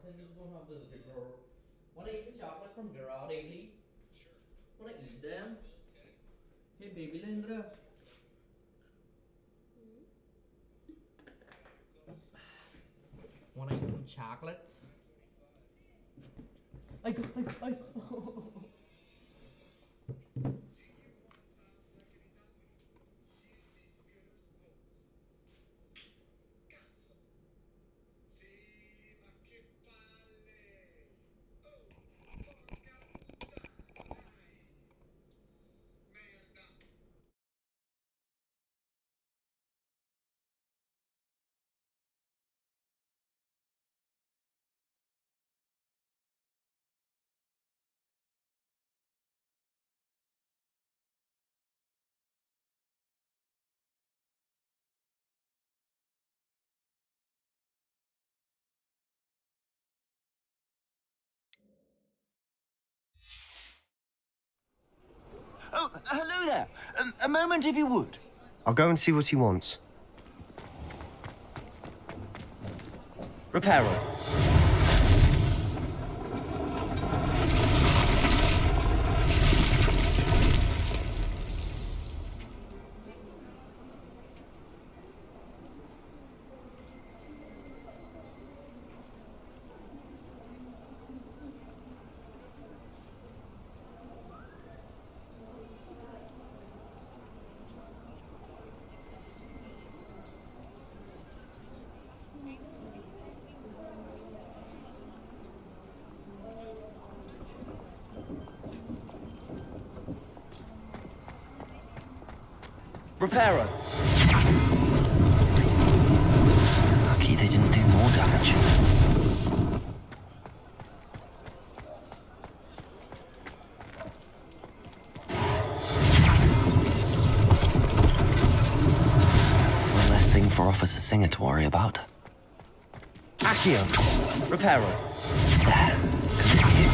and you just don't have this before. Wanna eat the chocolate from Garage 80? Wanna eat them? Hey baby Lindra. Wanna eat some chocolates? I. Oh, hello there. A moment, if you would. I'll go and see what he wants. Reparo. Reparo. Lucky they didn't do more damage. One less thing for Officer Singer to worry about. Accio. Reparo. There. Continue.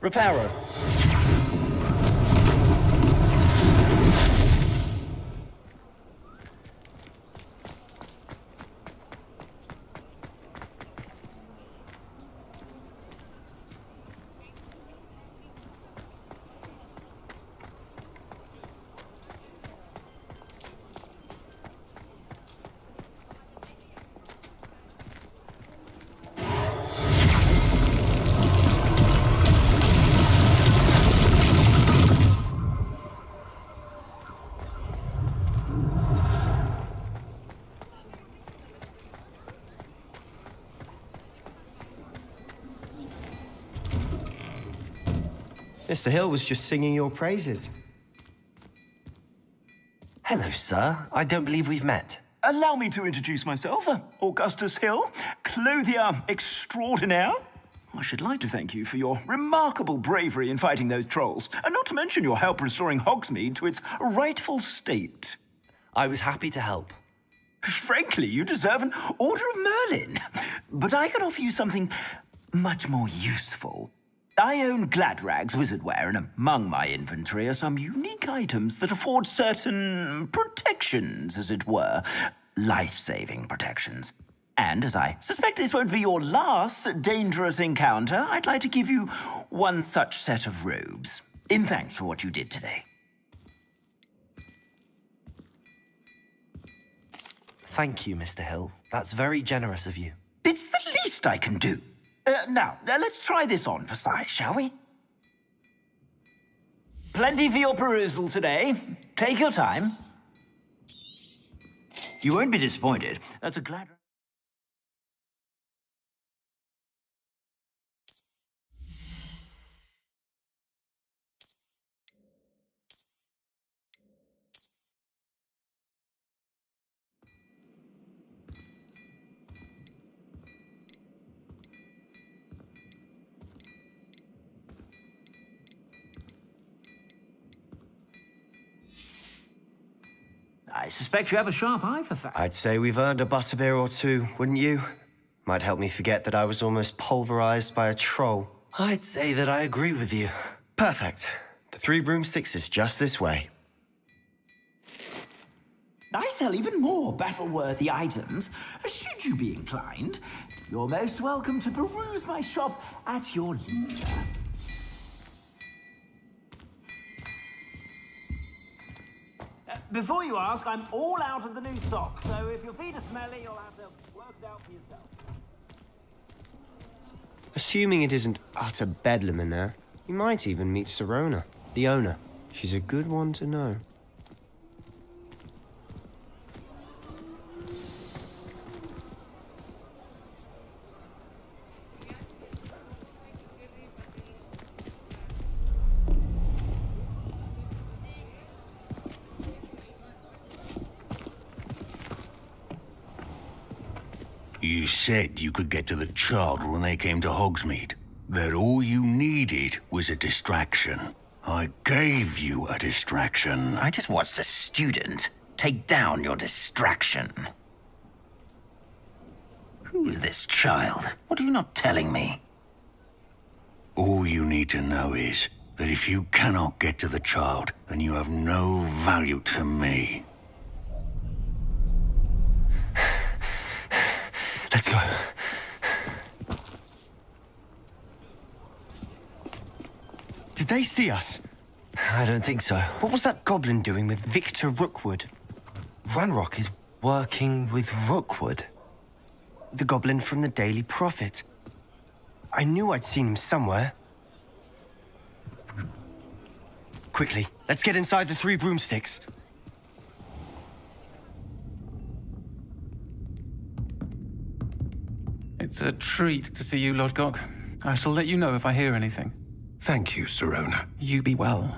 Reparo. Mr. Hill was just singing your praises. Hello, sir. I don't believe we've met. Allow me to introduce myself, Augustus Hill, clothier extraordinaire. I should like to thank you for your remarkable bravery in fighting those trolls, and not to mention your help restoring Hogsmeade to its rightful state. I was happy to help. Frankly, you deserve an Order of Merlin. But I can offer you something much more useful. I own Gladrag's wizardware, and among my inventory are some unique items that afford certain protections, as it were. Life-saving protections. And as I suspect this won't be your last dangerous encounter, I'd like to give you one such set of robes, in thanks for what you did today. Thank you, Mr. Hill. That's very generous of you. It's the least I can do. Now, let's try this on for size, shall we? Plenty for your perusal today. Take your time. You won't be disappointed. That's a glad... I suspect you have a sharp eye for facts. I'd say we've earned a butterbeer or two, wouldn't you? Might help me forget that I was almost pulverized by a troll. I'd say that I agree with you. Perfect. The Three Broomsticks is just this way. I sell even more battle-worthy items. Should you be inclined, you're most welcome to peruse my shop at your leisure. Before you ask, I'm all out of the new socks, so if your feet are smelly, you'll have to work it out for yourself. Assuming it isn't utter bedlam in there, you might even meet Sirona, the owner. She's a good one to know. You said you could get to the child when they came to Hogsmeade. That all you needed was a distraction. I gave you a distraction. I just watched a student take down your distraction. Who is this child? What are you not telling me? All you need to know is that if you cannot get to the child, then you have no value to me. Let's go. Did they see us? I don't think so. What was that goblin doing with Victor Rookwood? Ranrock is working with Rookwood. The goblin from the Daily Prophet. I knew I'd seen him somewhere. Quickly, let's get inside the Three Broomsticks. It's a treat to see you, Lodgok. I shall let you know if I hear anything. Thank you, Sirona. You be well.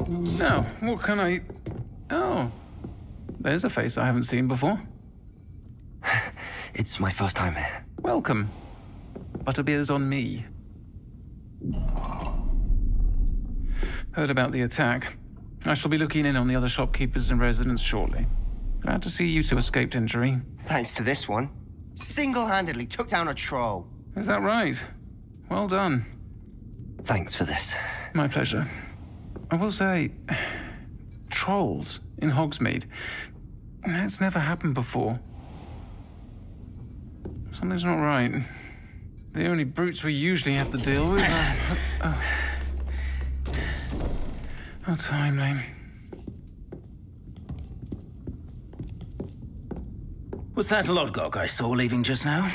Now, what can I... Oh, there's a face I haven't seen before. It's my first time here. Welcome. Butterbeer's on me. Heard about the attack. I shall be looking in on the other shopkeepers and residents shortly. Glad to see you two escaped injury. Thanks to this one. Single-handedly took down a troll. Is that right? Well done. Thanks for this. My pleasure. I will say, trolls in Hogsmeade. That's never happened before. Something's not right. The only brutes we usually have to deal with are... How timely. Was that Lodgok I saw leaving just now?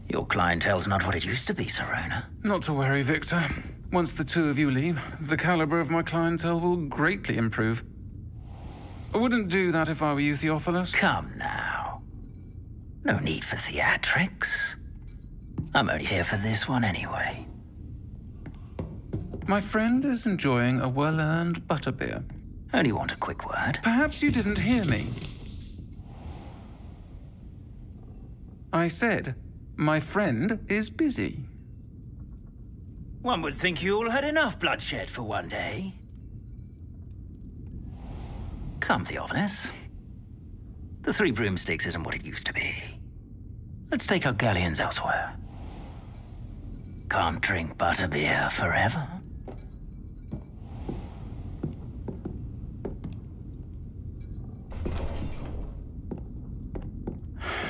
Your clientele's not what it used to be, Serona. Not to worry, Victor. Once the two of you leave, the caliber of my clientele will greatly improve. I wouldn't do that if I were you, Theophilus. Come now. No need for theatrics. I'm only here for this one anyway. My friend is enjoying a well-earned butterbeer. Only want a quick word. Perhaps you didn't hear me. I said, my friend is busy. One would think you all had enough bloodshed for one day. Come, Theophilus. The Three Broomsticks isn't what it used to be. Let's take our galleons elsewhere. Can't drink butterbeer forever.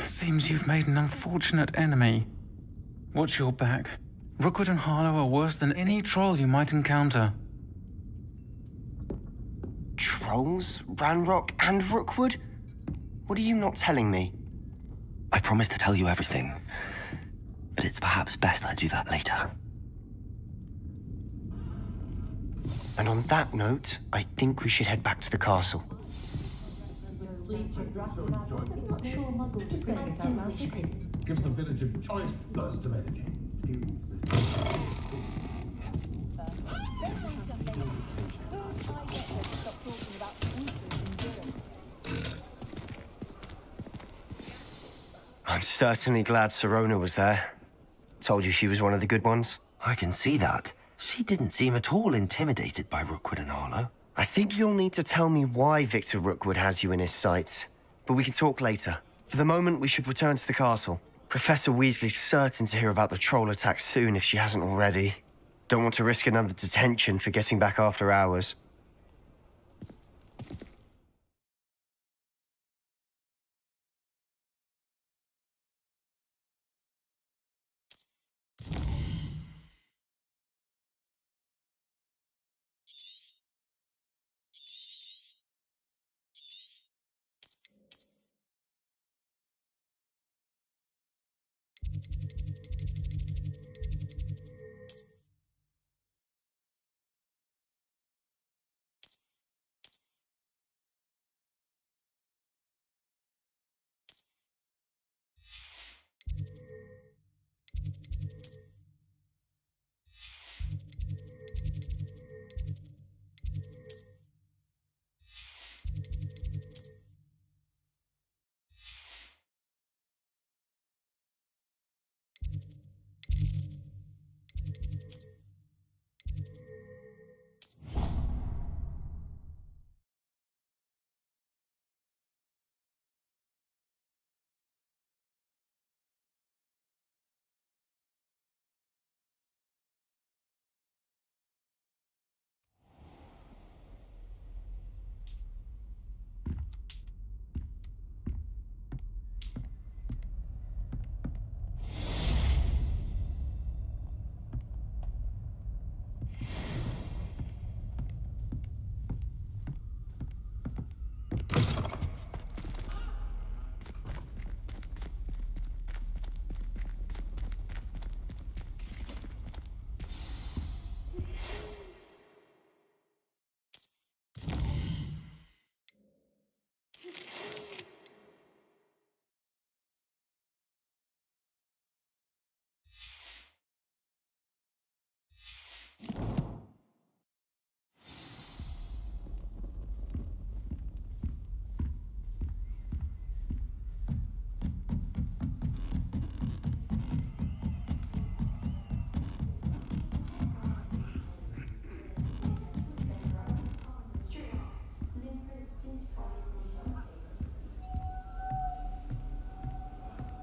Seems you've made an unfortunate enemy. Watch your back. Rookwood and Harlow are worse than any troll you might encounter. Trolls? Ranrock and Rookwood? What are you not telling me? I promised to tell you everything, but it's perhaps best I do that later. And on that note, I think we should head back to the castle. Gives the village a choice burst of energy. I'm certainly glad Serona was there. Told you she was one of the good ones. I can see that. She didn't seem at all intimidated by Rookwood and Harlow. I think you'll need to tell me why Victor Rookwood has you in his sights. But we can talk later. For the moment, we should return to the castle. Professor Weasley's certain to hear about the troll attack soon if she hasn't already. Don't want to risk another detention for getting back after hours.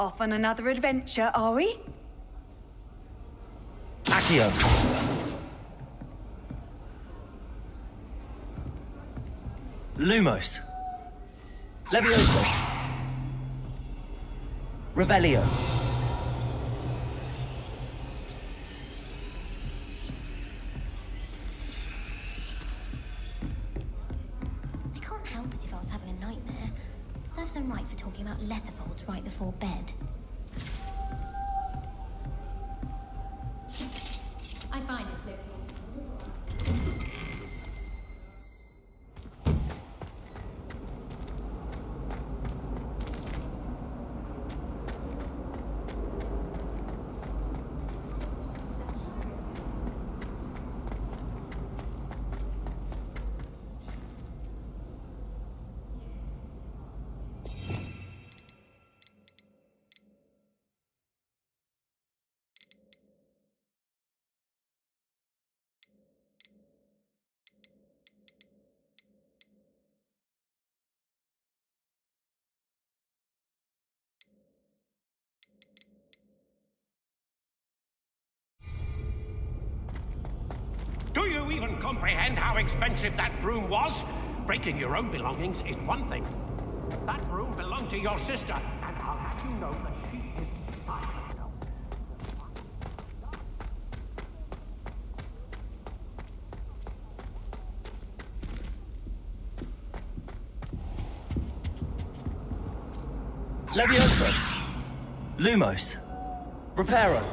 Off on another adventure, are we? Accio. Lumos. Levioso. Revelio. I can't help it if I was having a nightmare. Serves them right for talking about Letherfolds right before bed. I find it's living. Do you even comprehend how expensive that broom was? Breaking your own belongings is one thing. That broom belonged to your sister, and I'll have you know that she is by herself. Levioso. Lumos. Reparo.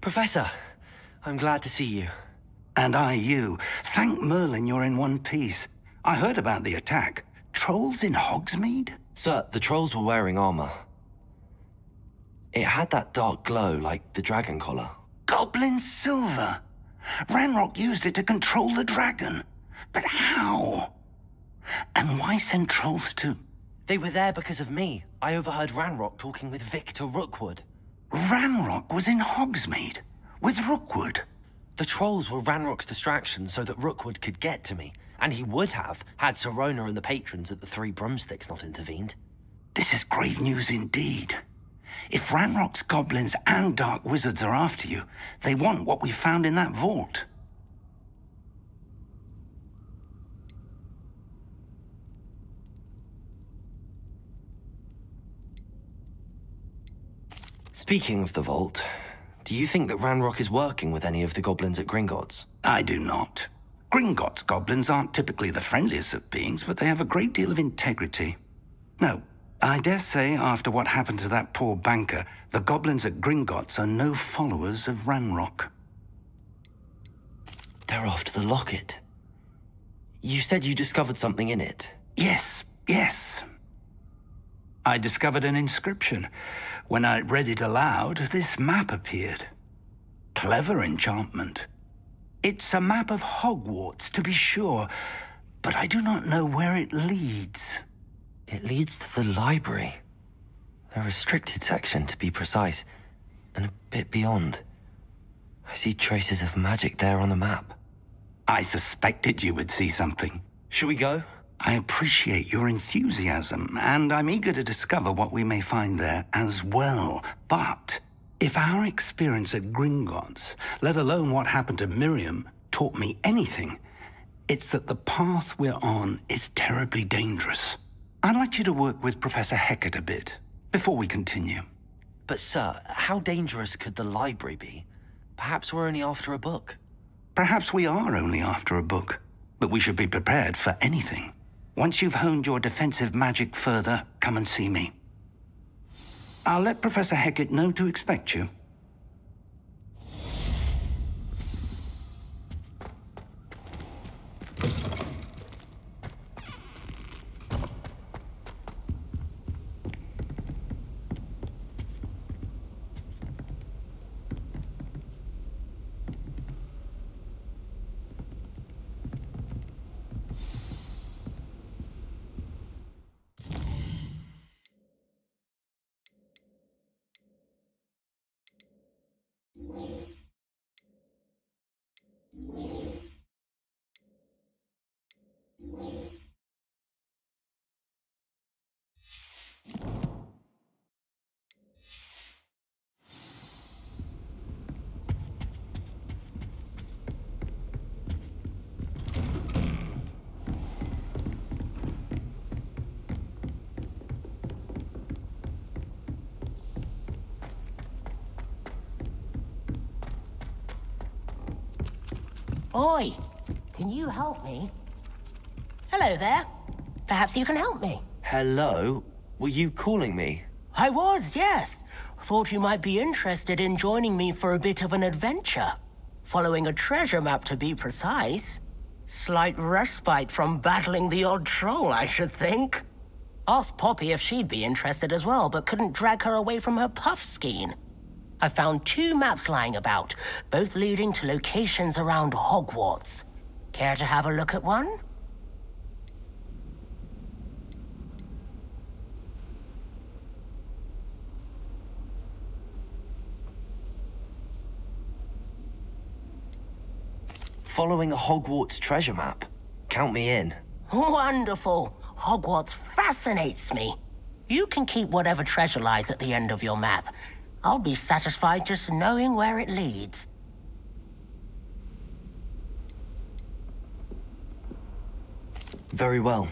Professor, I'm glad to see you. And I you. Thank Merlin you're in one piece. I heard about the attack. Trolls in Hogsmeade? Sir, the trolls were wearing armor. It had that dark glow like the dragon collar. Goblin silver. Ranrock used it to control the dragon. But how? And why send trolls to... They were there because of me. I overheard Ranrock talking with Victor Rookwood. Ranrock was in Hogsmeade? With Rookwood? The trolls were Ranrock's distraction so that Rookwood could get to me. And he would have, had Sirona and the patrons at the Three Broomsticks not intervened. This is grave news indeed. If Ranrock's goblins and dark wizards are after you, they want what we found in that vault. Speaking of the vault, do you think that Ranrock is working with any of the goblins at Gringotts? I do not. Gringotts goblins aren't typically the friendliest of beings, but they have a great deal of integrity. No, I dare say after what happened to that poor banker, the goblins at Gringotts are no followers of Ranrock. They're after the locket. You said you discovered something in it. Yes. I discovered an inscription. When I read it aloud, this map appeared. Clever enchantment. It's a map of Hogwarts, to be sure, but I do not know where it leads. It leads to the library. The restricted section, to be precise, and a bit beyond. I see traces of magic there on the map. I suspected you would see something. Shall we go? I appreciate your enthusiasm, and I'm eager to discover what we may find there as well. But if our experience at Gringotts, let alone what happened to Miriam, taught me anything, it's that the path we're on is terribly dangerous. I'd like you to work with Professor Hecat a bit, before we continue. But sir, how dangerous could the library be? Perhaps we're only after a book. Perhaps we are only after a book, but we should be prepared for anything. Once you've honed your defensive magic further, come and see me. I'll let Professor Hecat know to expect you. Oi! Can you help me? Hello there. Perhaps you can help me. Hello? Were you calling me? I was, yes. Thought you might be interested in joining me for a bit of an adventure. Following a treasure map, to be precise. Slight respite from battling the odd troll, I should think. Asked Poppy if she'd be interested as well, but couldn't drag her away from her puff skein. I found 2 maps lying about, both leading to locations around Hogwarts. Care to have a look at one? Following a Hogwarts treasure map? Count me in. Wonderful. Hogwarts fascinates me. You can keep whatever treasure lies at the end of your map. I'll be satisfied just knowing where it leads. Very well.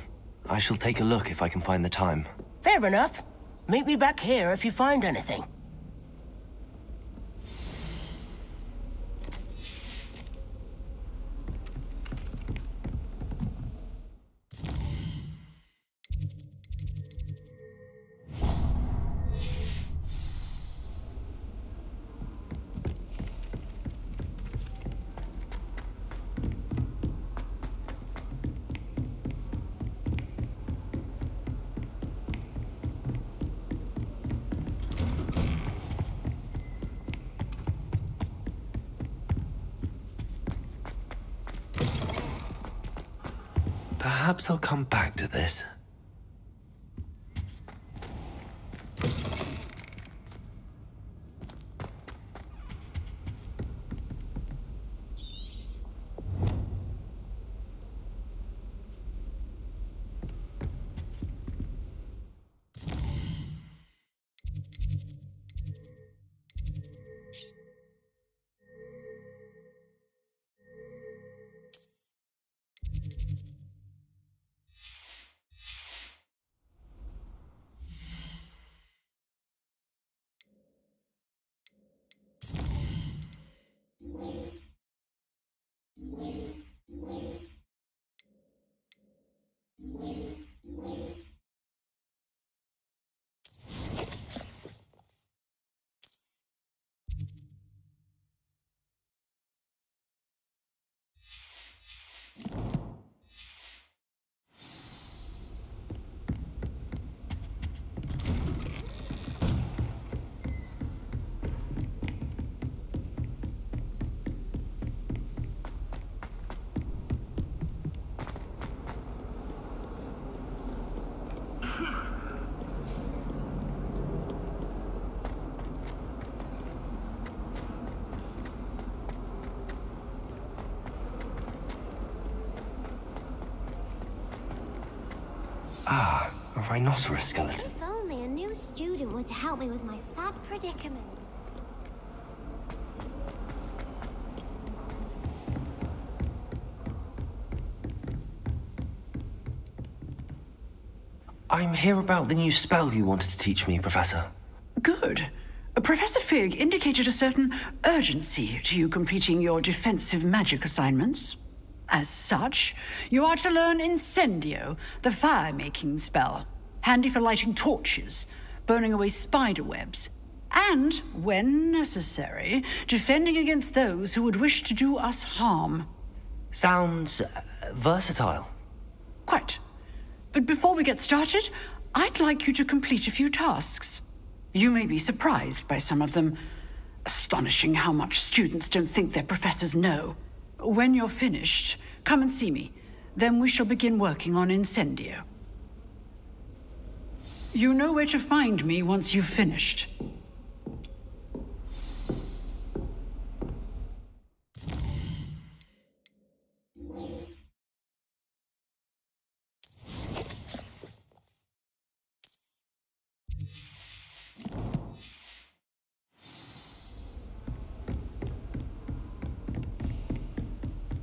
I shall take a look if I can find the time. Fair enough. Meet me back here if you find anything. Perhaps I'll come back to this. Ah, a rhinoceros skeleton. If only a new student were to help me with my sad predicament. I'm here about the new spell you wanted to teach me, Professor. Good. Professor Fig indicated a certain urgency to you completing your defensive magic assignments. As such, you are to learn Incendio, the fire-making spell, handy for lighting torches, burning away spider webs, and, when necessary, defending against those who would wish to do us harm. Sounds versatile. Quite. But before we get started, I'd like you to complete a few tasks. You may be surprised by some of them. Astonishing how much students don't think their professors know. When you're finished, come and see me. Then we shall begin working on Incendio. You know where to find me once you've finished.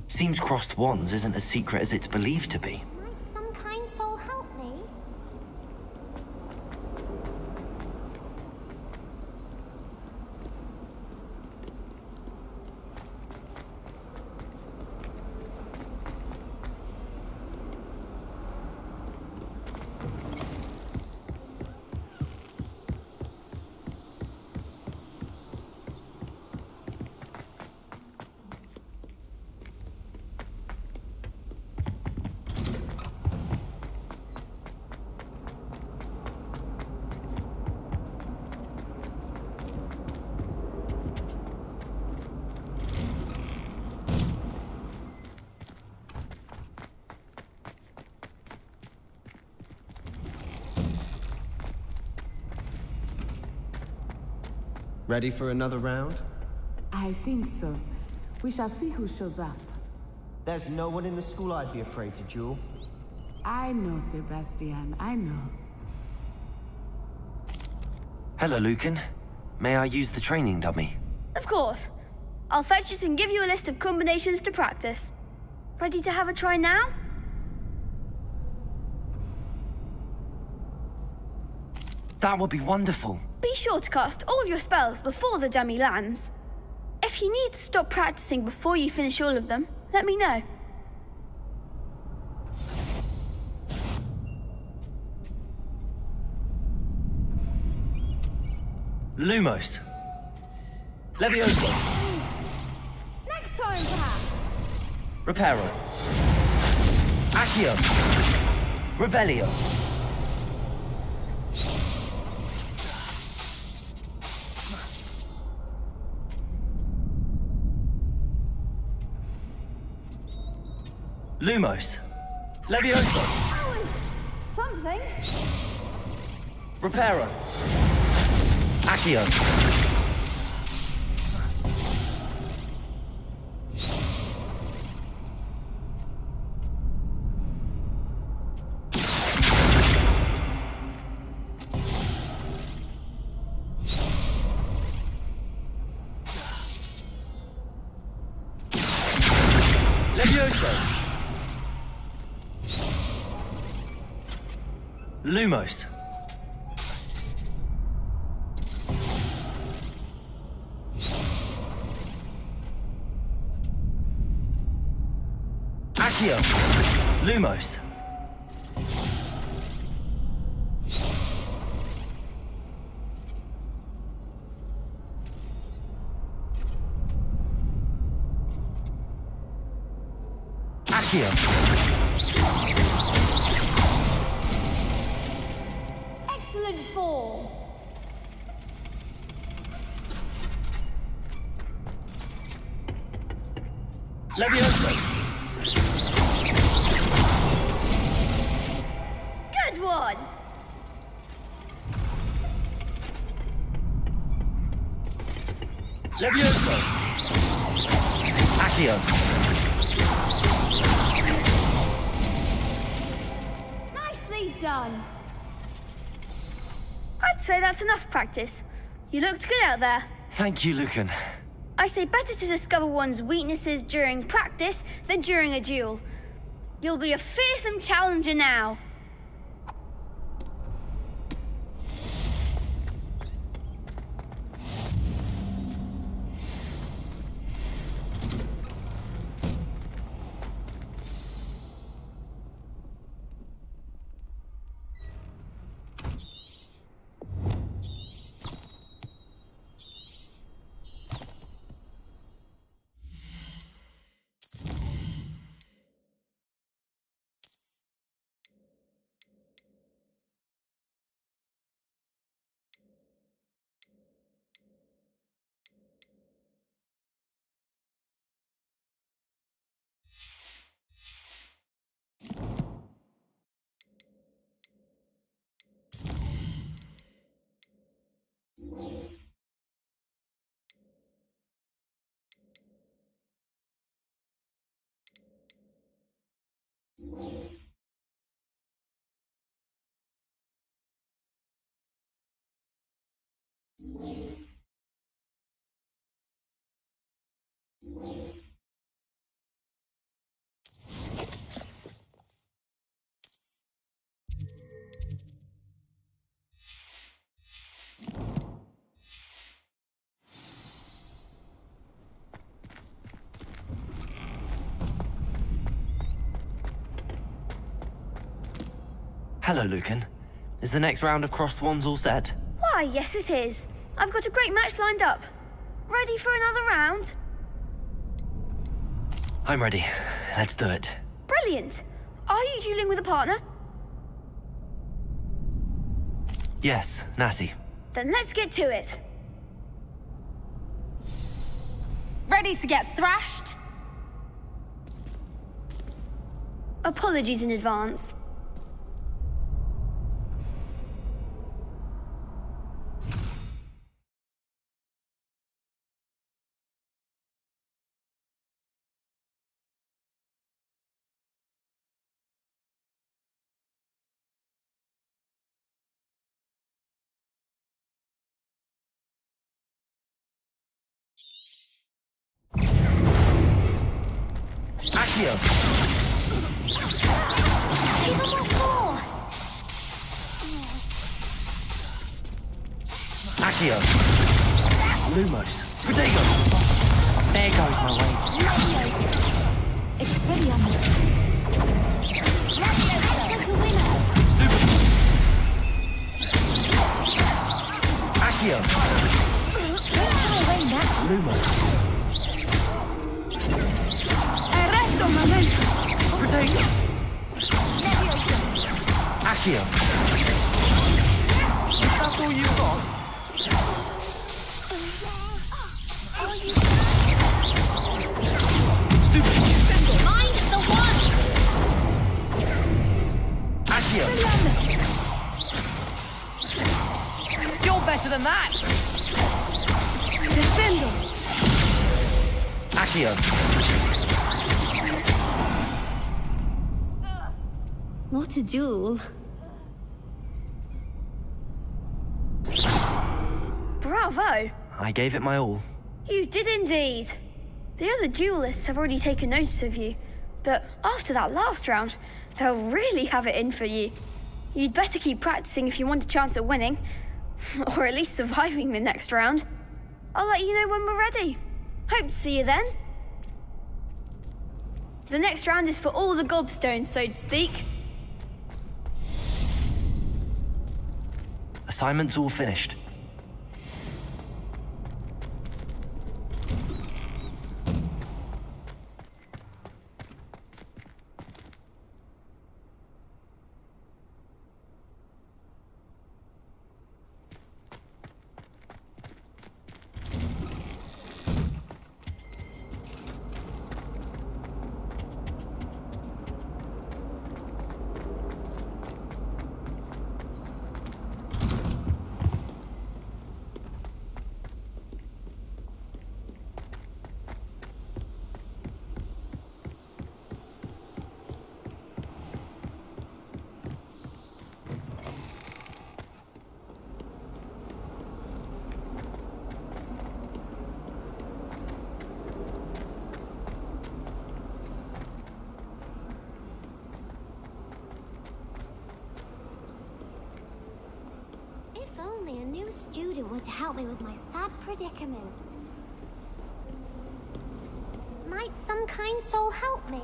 Seems crossed wands isn't as secret as it's believed to be. Might some kind soul help me? Ready for another round? I think so. We shall see who shows up. There's no one in the school I'd be afraid to duel. I know, Sebastian, I know. Hello, Lucan. May I use the training dummy? Of course. I'll fetch it and give you a list of combinations to practice. Ready to have a try now? That would be wonderful. Be sure to cast all your spells before the dummy lands. If you need to stop practicing before you finish all of them, let me know. Lumos. Levioso. Next time, perhaps. Reparo. Accio. Revelio. Lumos. Levioso! That was something. Reparo! Accio! Levioso! Lumos! Accio! Lumos! Accio! Excellent form. Levioso! Good one. Levioso! Accio! Nicely done. I'd say that's enough practice. You looked good out there. Thank you, Lucan. I say better to discover one's weaknesses during practice than during a duel. You'll be a fearsome challenger now. Hello, Lucan. Is the next round of crossed wands all set? Why, yes it is. I've got a great match lined up. Ready for another round? I'm ready. Let's do it. Brilliant. Are you dueling with a partner? Yes, Natty. Then let's get to it. Ready to get thrashed? Apologies in advance. Accio! Accio! Lumos! Protego! There goes my way. Expelliarmus. Accio! Lumos! Arresto momento. Protego! Accio! That's all you got? Mind the one! better than that! Defendo! Accio. What a duel. Bravo! I gave it my all. You did indeed. The other duelists have already taken notice of you, but after that last round, they'll really have it in for you. You'd better keep practicing if you want a chance at winning, or at least surviving the next round. I'll let you know when we're ready. Hope to see you then. The next round is for all the gobstones, so to speak. Assignment's all finished. If only a new student were to help me with my sad predicament. Might some kind soul help me?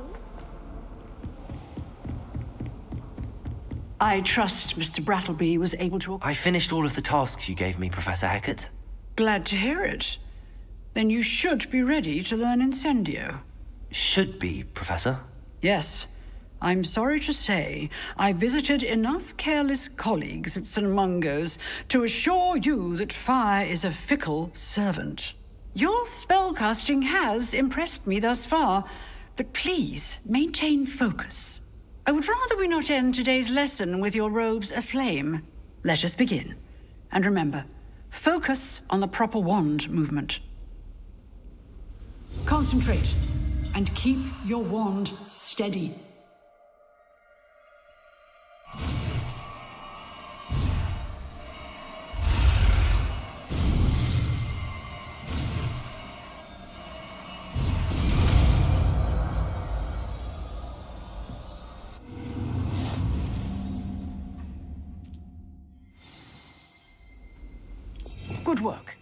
I trust Mr. Brattleby was able to... I finished all of the tasks you gave me, Professor Hecat. Glad to hear it. Then you should be ready to learn Incendio. Should be, Professor. Yes. I'm sorry to say, I visited enough careless colleagues at St. Mungo's to assure you that fire is a fickle servant. Your spellcasting has impressed me thus far, but please maintain focus. I would rather we not end today's lesson with your robes aflame. Let us begin. And remember, focus on the proper wand movement. Concentrate, and keep your wand steady. Good work.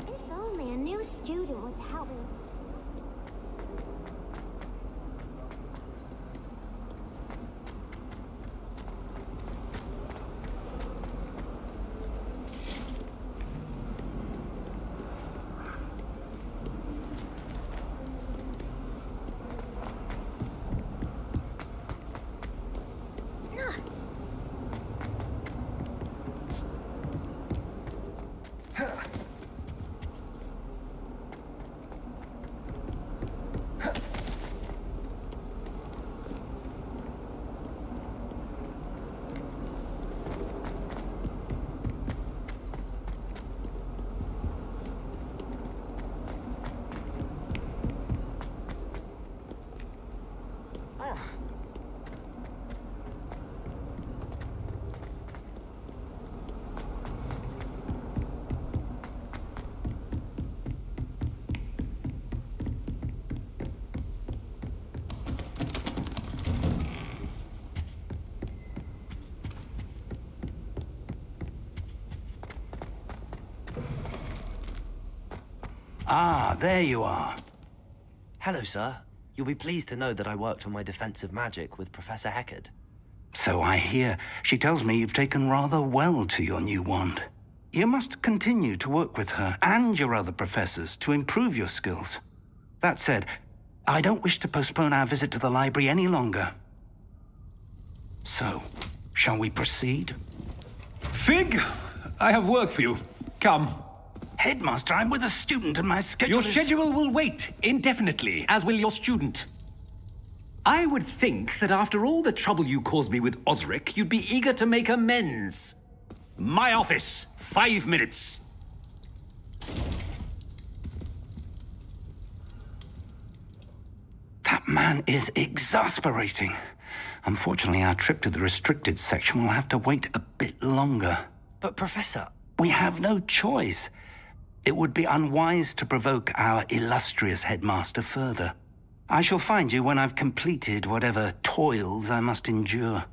If only a new student were to help me. Ah, there you are. Hello, sir. You'll be pleased to know that I worked on my defensive magic with Professor Heckard. So I hear. She tells me you've taken rather well to your new wand. You must continue to work with her and your other professors to improve your skills. That said, I don't wish to postpone our visit to the library any longer. So, shall we proceed? Fig, I have work for you. Come. Headmaster, I'm with a student and my schedule Your schedule will wait indefinitely, as will your student. I would think that after all the trouble you caused me with Osric, you'd be eager to make amends. My office, 5 minutes. That man is exasperating. Unfortunately, our trip to the restricted section will have to wait a bit longer. But, Professor... We have no choice. It would be unwise to provoke our illustrious headmaster further. I shall find you when I've completed whatever toils I must endure.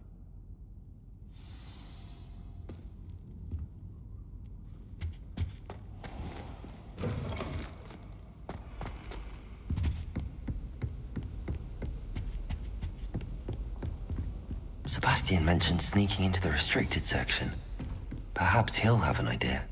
Sebastian mentioned sneaking into the restricted section. Perhaps he'll have an idea.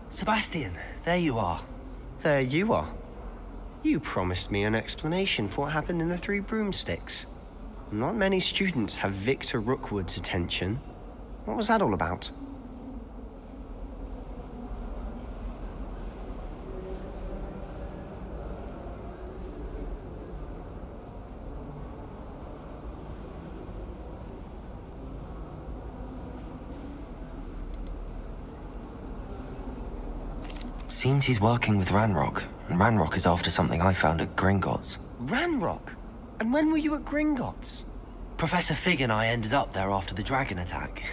Sebastian, there you are. There you are. You promised me an explanation for what happened in the Three Broomsticks. Not many students have Victor Rookwood's attention. What was that all about? Seems he's working with Ranrock, and Ranrock is after something I found at Gringotts. Ranrock? And when were you at Gringotts? Professor Fig and I ended up there after the dragon attack.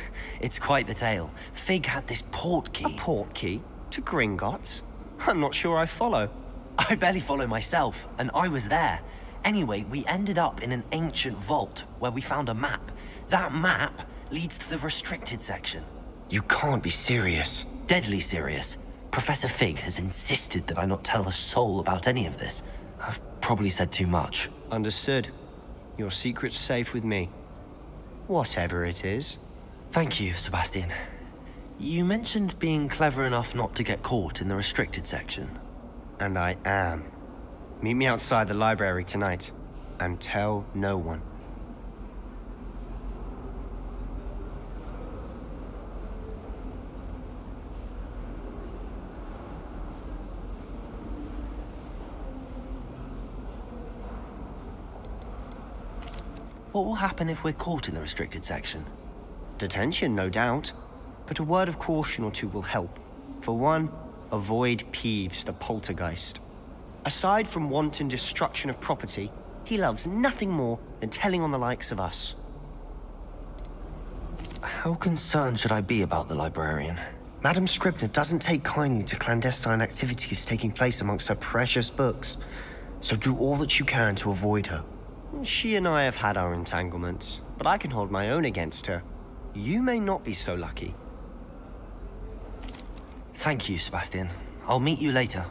It's quite the tale. Fig had this port key. A port key? To Gringotts? I'm not sure I follow. I barely follow myself, and I was there. Anyway, we ended up in an ancient vault where we found a map. That map leads to the restricted section. You can't be serious. Deadly serious. Professor Fig has insisted that I not tell a soul about any of this. I've probably said too much. Understood. Your secret's safe with me. Whatever it is. Thank you, Sebastian. You mentioned being clever enough not to get caught in the restricted section. And I am. Meet me outside the library tonight. And tell no one. What will happen if we're caught in the restricted section? Detention, no doubt. But a word of caution or two will help. For one, avoid Peeves, the poltergeist. Aside from wanton destruction of property, he loves nothing more than telling on the likes of us. How concerned should I be about the librarian? Madame Scribner doesn't take kindly to clandestine activities taking place amongst her precious books. So do all that you can to avoid her. She and I have had our entanglements, but I can hold my own against her. You may not be so lucky. Thank you, Sebastian. I'll meet you later.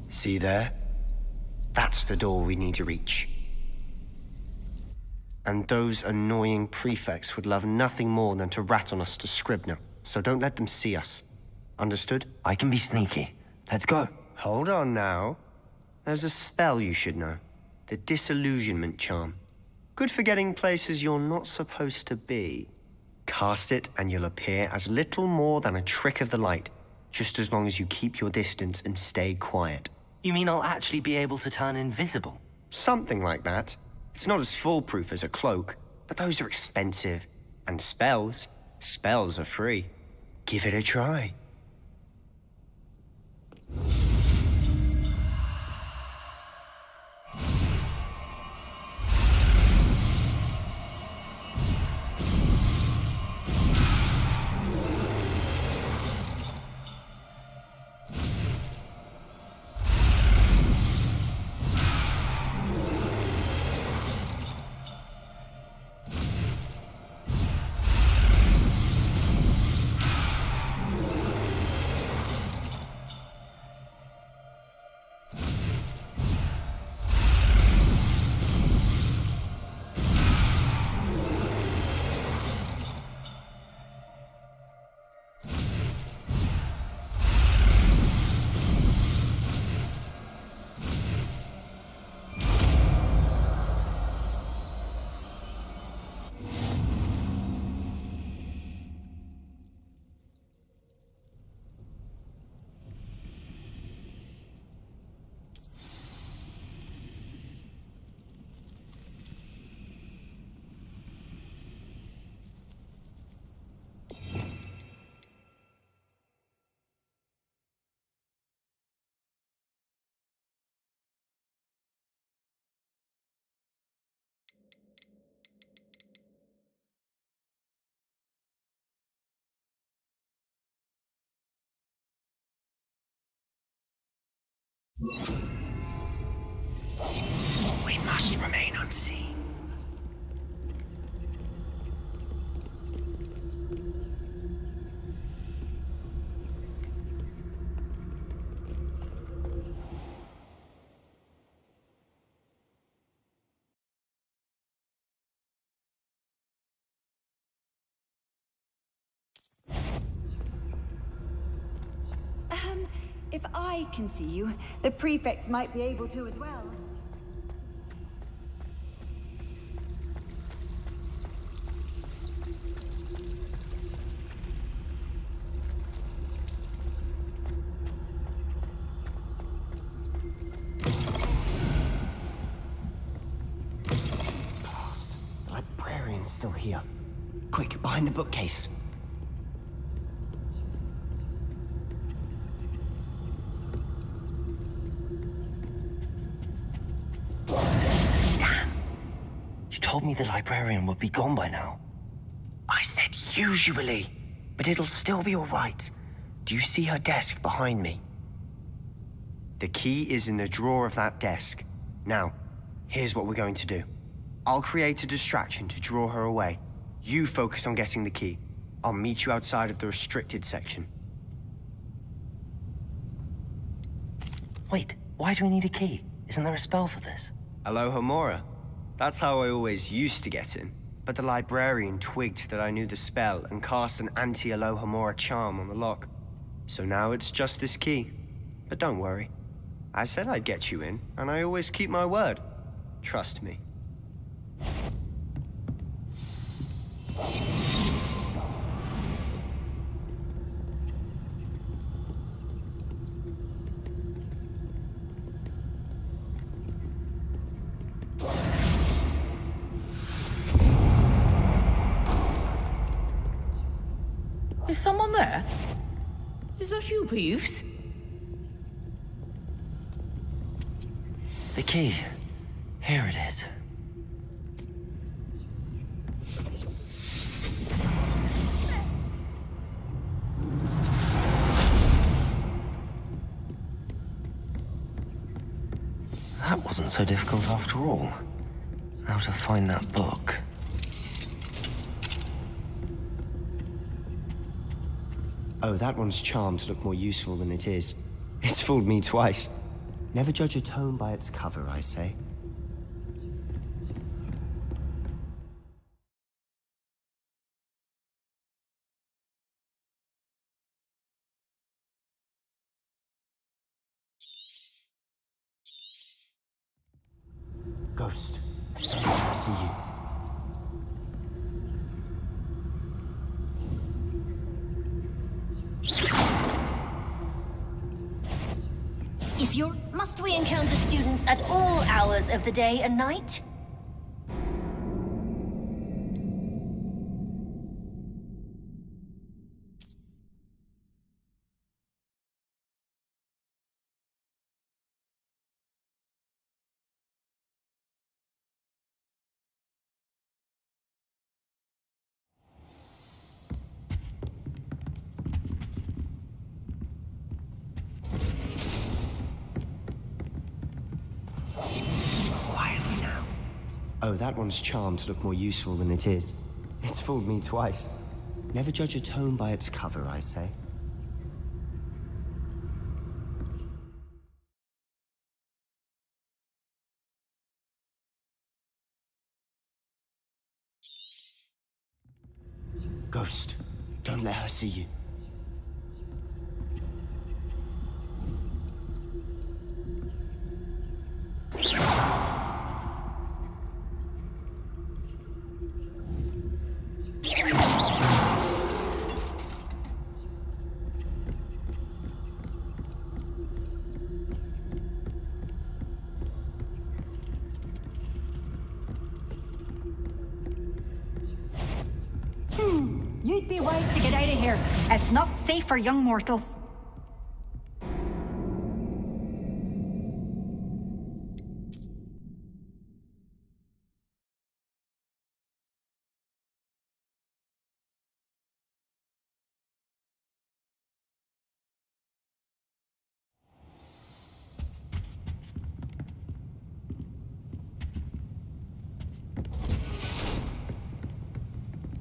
See there? That's the door we need to reach. And those annoying prefects would love nothing more than to rat on us to Scribner, so don't let them see us. Understood? I can be sneaky. Let's go. Hold on now. There's a spell you should know. The disillusionment charm. Good for getting places you're not supposed to be. Cast it and you'll appear as little more than a trick of the light, just as long as you keep your distance and stay quiet. You mean I'll actually be able to turn invisible? Something like that. It's not as foolproof as a cloak, but those are expensive. And spells are free. Give it a try. We must remain unseen. If I can see you, the prefects might be able to as well. Blast. The librarian's still here. Quick, behind the bookcase. Told me the librarian would be gone by now. I said usually, but it'll still be all right. Do you see her desk behind me? The key is in the drawer of that desk. Now, here's what we're going to do. I'll create a distraction to draw her away. You focus on getting the key. I'll meet you outside of the restricted section. Wait, why do we need a key? Isn't there a spell for this? Alohomora. That's how I always used to get in. But the librarian twigged that I knew the spell and cast an anti-Alohomora charm on the lock. So now it's just this key. But don't worry. I said I'd get you in, and I always keep my word. Trust me. Is someone there? Is that you, Peeves? The key. Here it is. That wasn't so difficult after all. Now to find that book. Oh, that one's charmed to look more useful than it is. It's fooled me twice. Never judge a tome by its cover, I say. Ghost, I see you. Must we encounter students at all hours of the day and night? Quietly now. Oh, that one's charmed to look more useful than it is. It's fooled me twice. Never judge a tome by its cover, I say. Ghost, don't let her see you. You'd be wise to get out of here. It's not safe for young mortals.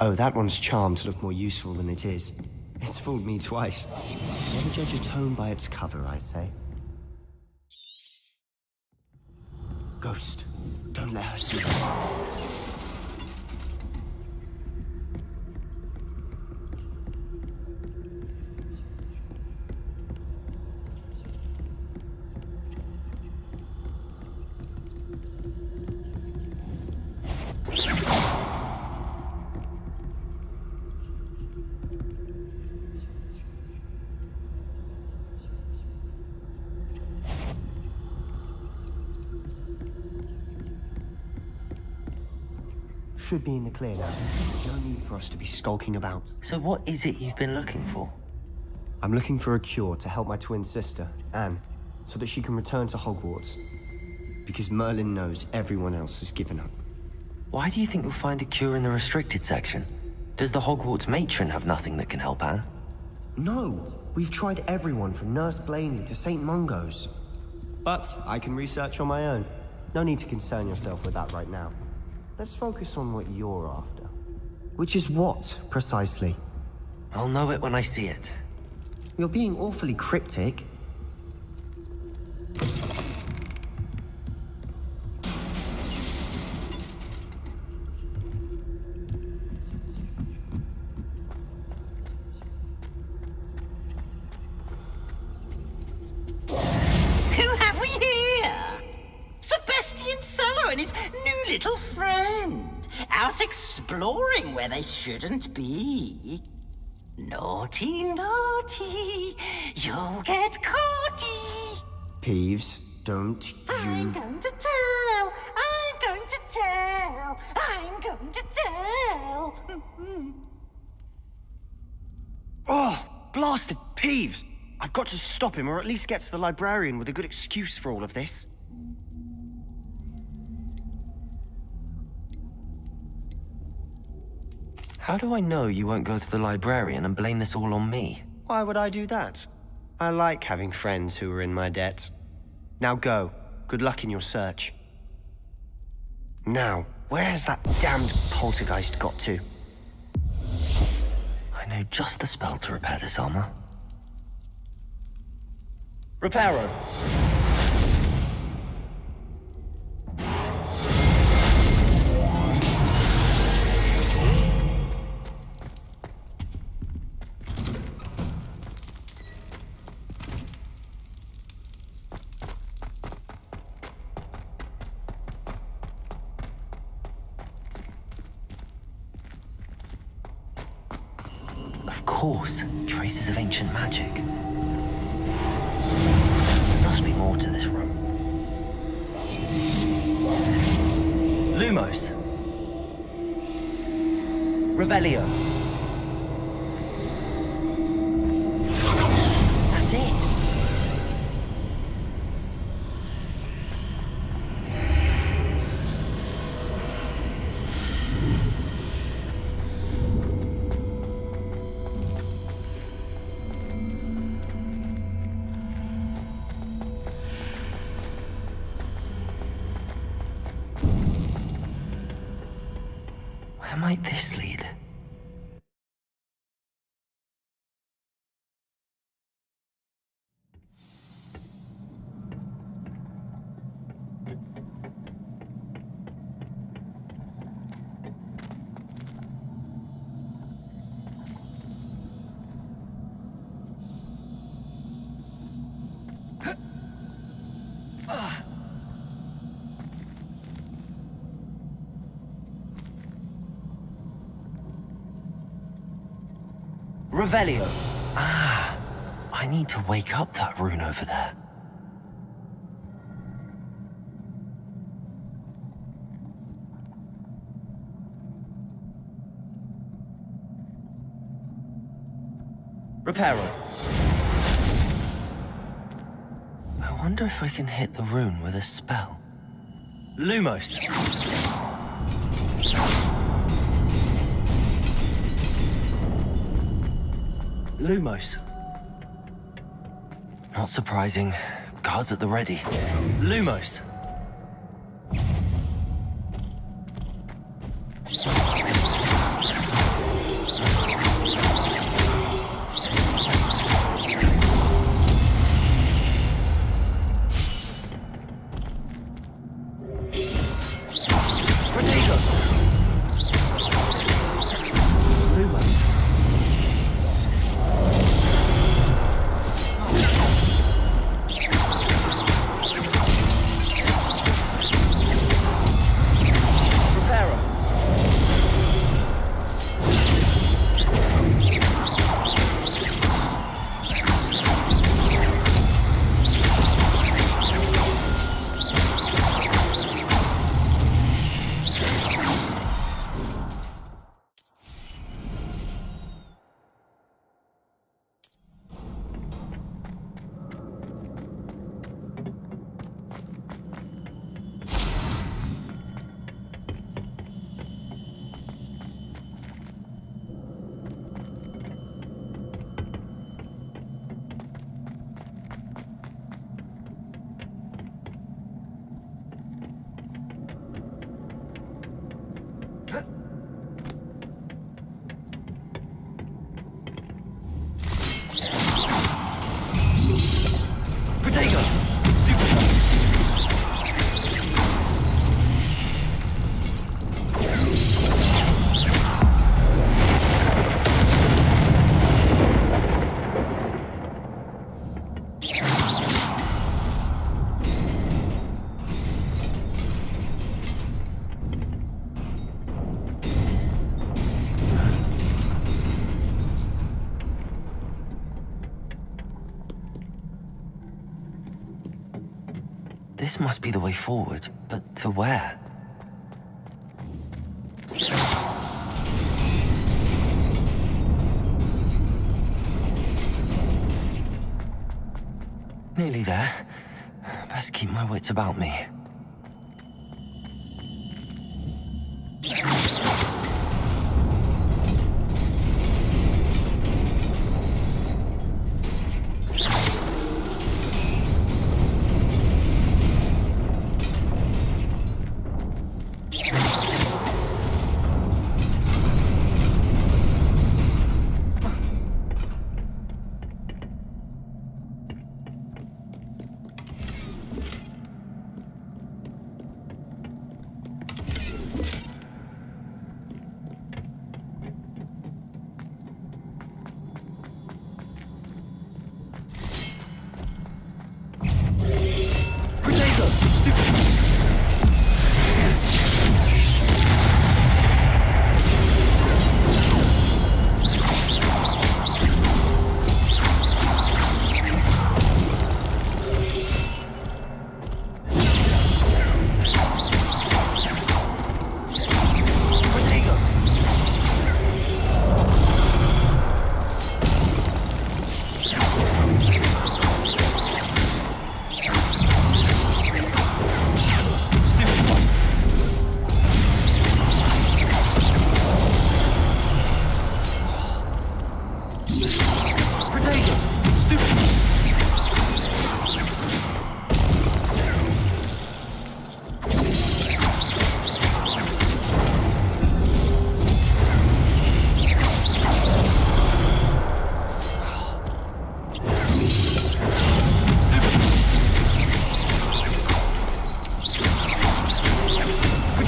Oh, that one's charmed to look more useful than it is. It's fooled me twice. Never judge a tome by its cover, I say. Ghost, don't let her see you. Should be in the clear now. No need for us to be skulking about. So what is it you've been looking for? I'm looking for a cure to help my twin sister, Anne, so that she can return to Hogwarts. Because Merlin knows everyone else has given up. Why do you think you'll find a cure in the restricted section? Does the Hogwarts matron have nothing that can help Anne? No! We've tried everyone from Nurse Blaney to St. Mungo's. But I can research on my own. No need to concern yourself with that right now. Let's focus on what you're after. Which is what, precisely? I'll know it when I see it. You're being awfully cryptic. Who have we here? Sebastian Sallow and his new little friend. Out exploring where they shouldn't be. Naughty, naughty. You'll get caughty. Peeves, don't you... I'm going to tell. I'm going to tell. I'm going to tell. Oh, blasted Peeves! I've got to stop him, or at least get to the librarian with a good excuse for all of this. How do I know you won't go to the librarian and blame this all on me? Why would I do that? I like having friends who are in my debt. Now go. Good luck in your search. Now, where's that damned poltergeist got to? I know just the spell to repair this armor. Reparo. course, traces of ancient magic. There must be more to this room. Lumos. Revelio. That's it. Where might this lead? Revelio. Ah, I need to wake up that rune over there. Reparo. I wonder if I can hit the rune with a spell. Lumos. Lumos. Not surprising. Guards at the ready. Lumos. This must be the way forward, but to where? Nearly there. Best keep my wits about me.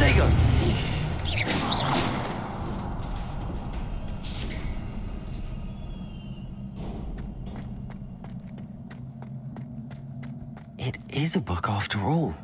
Jago! It is a book after all.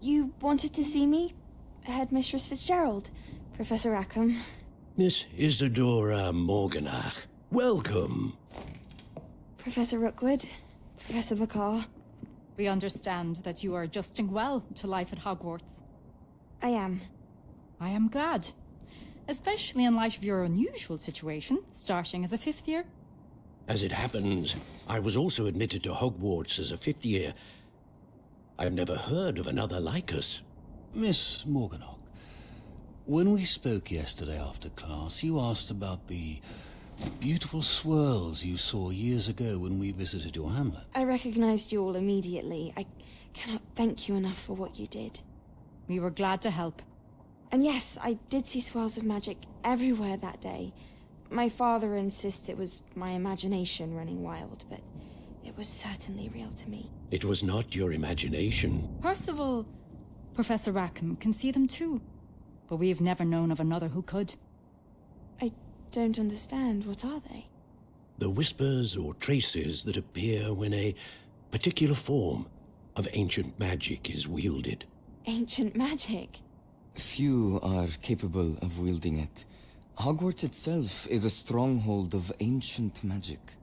You wanted to see me? Headmistress Fitzgerald, Professor Rackham. Miss Isadora Morganach, welcome. Professor Rookwood, Professor McCaw. We understand that you are adjusting well to life at Hogwarts. I am. I am glad. Especially in light of your unusual situation, starting as a 5th year. As it happens, I was also admitted to Hogwarts as a 5th year. I've never heard of another like us. Miss Morganach, when we spoke yesterday after class, you asked about the beautiful swirls you saw years ago when we visited your hamlet. I recognized you all immediately. I cannot thank you enough for what you did. We were glad to help. And yes, I did see swirls of magic everywhere that day. My father insists it was my imagination running wild, but it was certainly real to me. It was not your imagination. Percival, Professor Rackham can see them too, but we have never known of another who could. I don't understand. What are they? The whispers or traces that appear when a particular form of ancient magic is wielded. Ancient magic? Few are capable of wielding it. Hogwarts itself is a stronghold of ancient magic.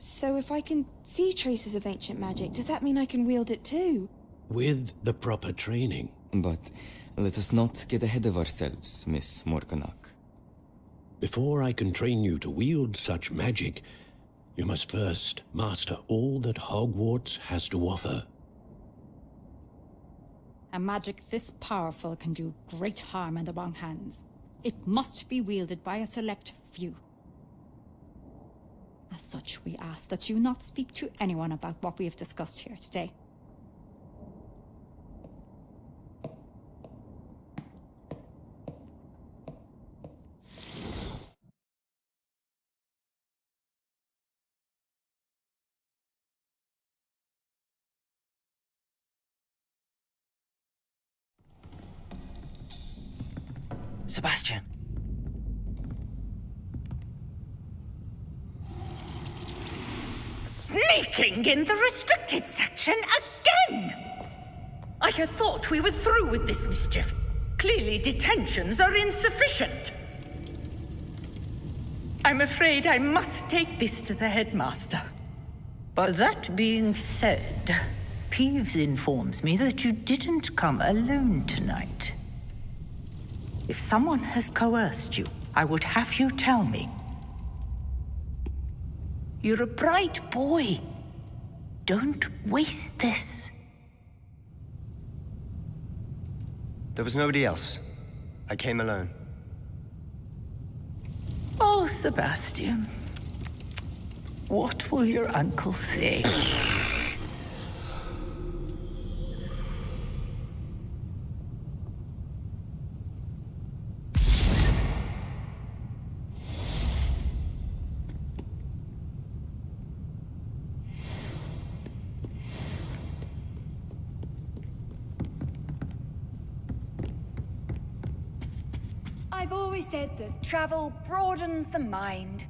So if I can see traces of ancient magic, does that mean I can wield it too? With the proper training. But let us not get ahead of ourselves, Miss Morganach. Before I can train you to wield such magic, you must first master all that Hogwarts has to offer. A magic this powerful can do great harm in the wrong hands. It must be wielded by a select few. As such, we ask that you not speak to anyone about what we have discussed here today. Sebastian. Sneaking in the restricted section again! I had thought we were through with this mischief. Clearly detentions are insufficient. I'm afraid I must take this to the headmaster. But that being said, Peeves informs me that you didn't come alone tonight. If someone has coerced you, I would have you tell me. You're a bright boy. Don't waste this. There was nobody else. I came alone. Oh, Sebastian. What will your uncle say? I've always said that travel broadens the mind.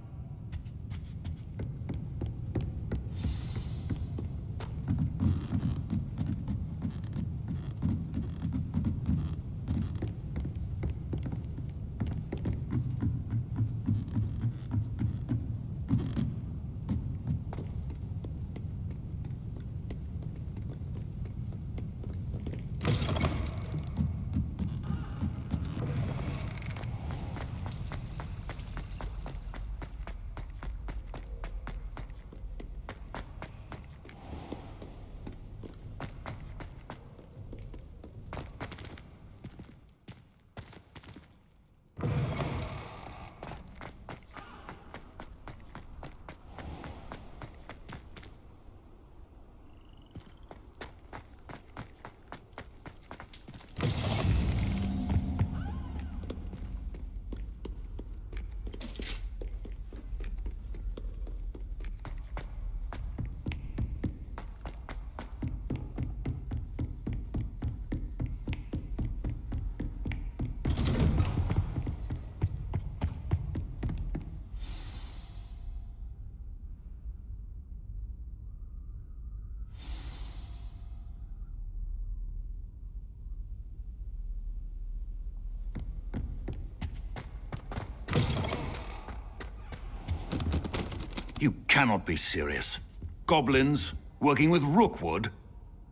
You cannot be serious. Goblins working with Rookwood?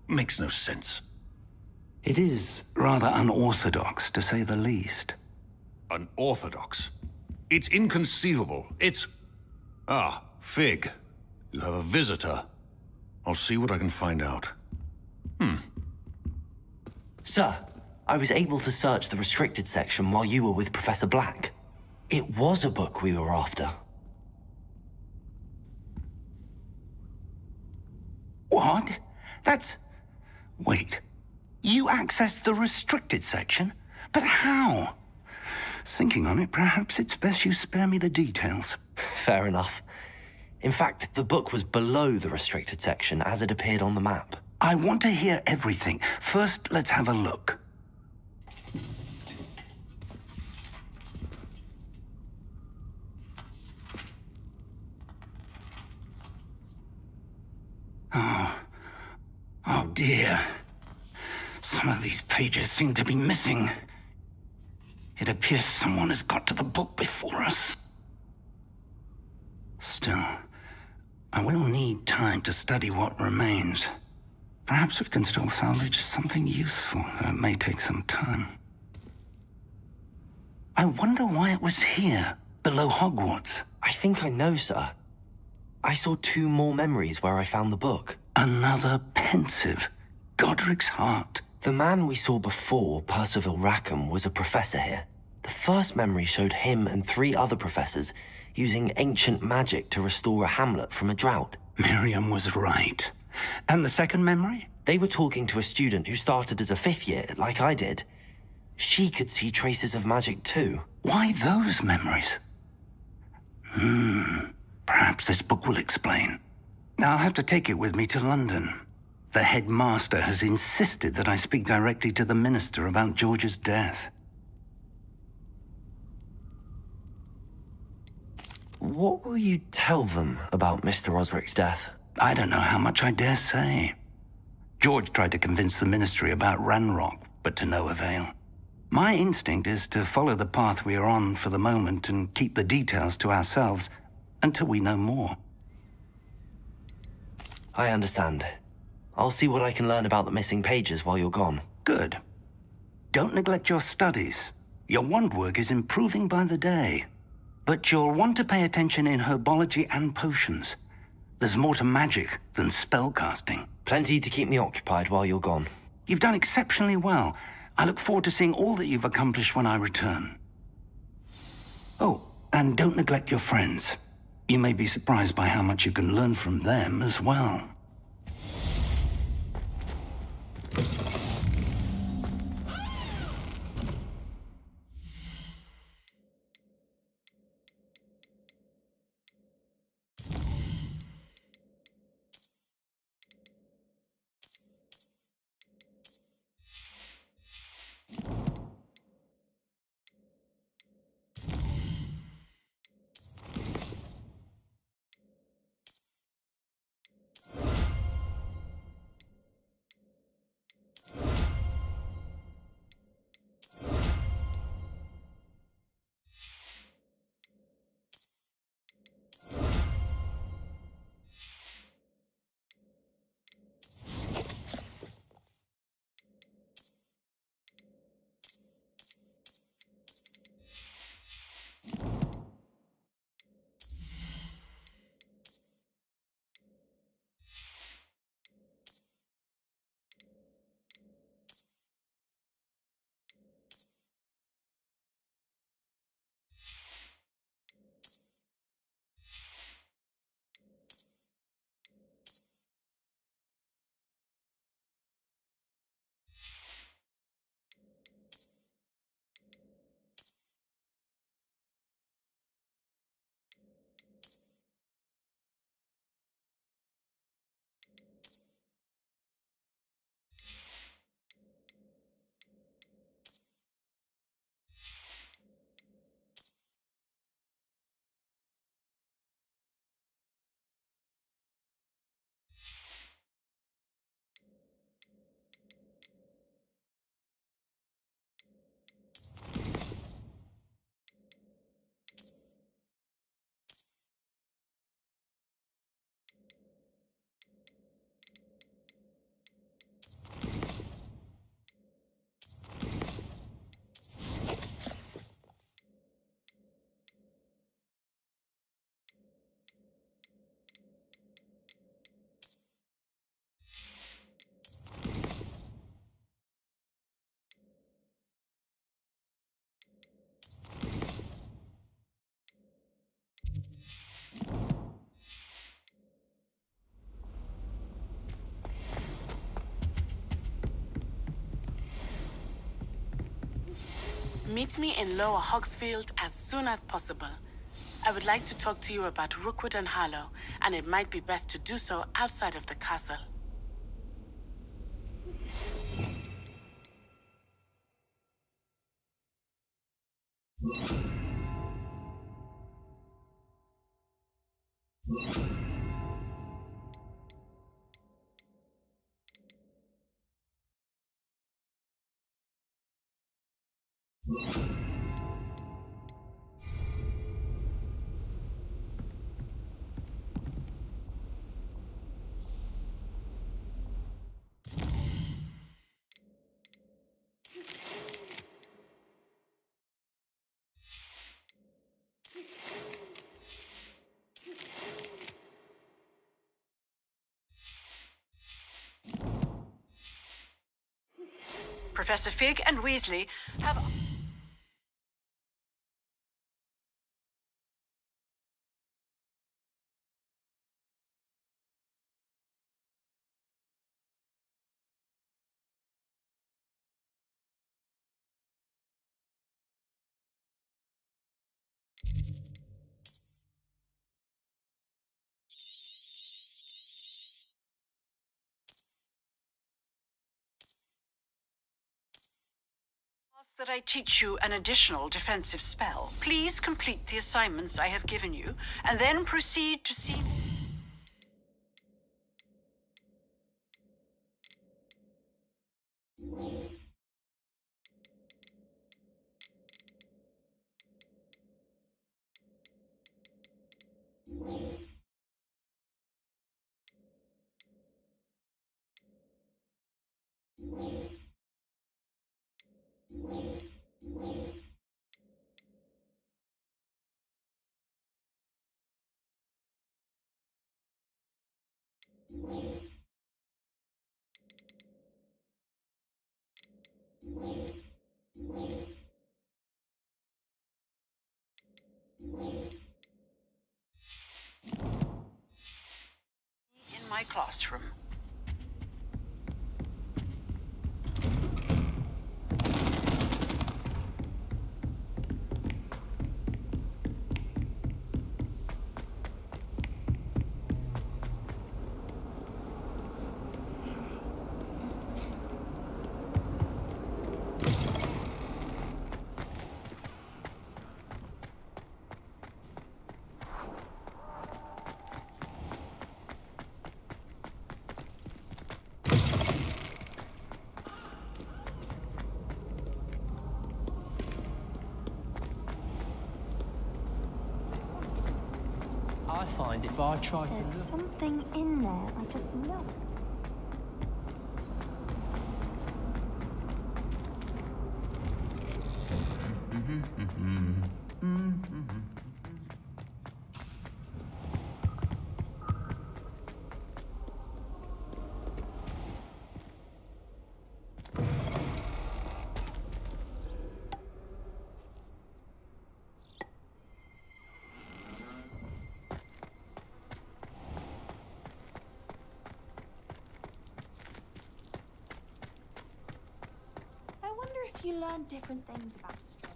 Makes no sense. It is rather unorthodox, to say the least. Unorthodox? It's inconceivable. It's... Ah, Fig. You have a visitor. I'll see what I can find out. Sir, I was able to search the restricted section while you were with Professor Black. It was a book we were after. What? That's... Wait. You accessed the restricted section? But how? Thinking on it, perhaps it's best you spare me the details. Fair enough. In fact, the book was below the restricted section as it appeared on the map. I want to hear everything. First, let's have a look. Oh dear. Some of these pages seem to be missing. It appears someone has got to the book before us. Still, I will need time to study what remains. Perhaps we can still salvage something useful, though it may take some time. I wonder why it was here, below Hogwarts. I think I know, sir. I saw 2 more memories where I found the book. Another pensive. Godric's heart. The man we saw before, Percival Rackham, was a professor here. The first memory showed him and 3 other professors using ancient magic to restore a hamlet from a drought. Miriam was right. And the second memory? They were talking to a student who started as a 5th year, like I did. She could see traces of magic too. Why those memories? Perhaps this book will explain. I'll have to take it with me to London. The headmaster has insisted that I speak directly to the minister about George's death. What will you tell them about Mr. Osric's death? I don't know how much I dare say. George tried to convince the Ministry about Ranrock, but to no avail. My instinct is to follow the path we are on for the moment and keep the details to ourselves until we know more. I understand. I'll see what I can learn about the missing pages while you're gone. Good. Don't neglect your studies. Your wand work is improving by the day. But you'll want to pay attention in herbology and potions. There's more to magic than spellcasting. Plenty to keep me occupied while you're gone. You've done exceptionally well. I look forward to seeing all that you've accomplished when I return. Oh, and don't neglect your friends. You may be surprised by how much you can learn from them as well. Meet me in Lower Hogsfield as soon as possible. I would like to talk to you about Rookwood and Harlow, and it might be best to do so outside of the castle. Professor Fig and Weasley have... that I teach you an additional defensive spell. Please complete the assignments I have given you, and then proceed to see... In my classroom. I find if I try to There's look... something in there, I just know. I wonder if you learn different things about strangers.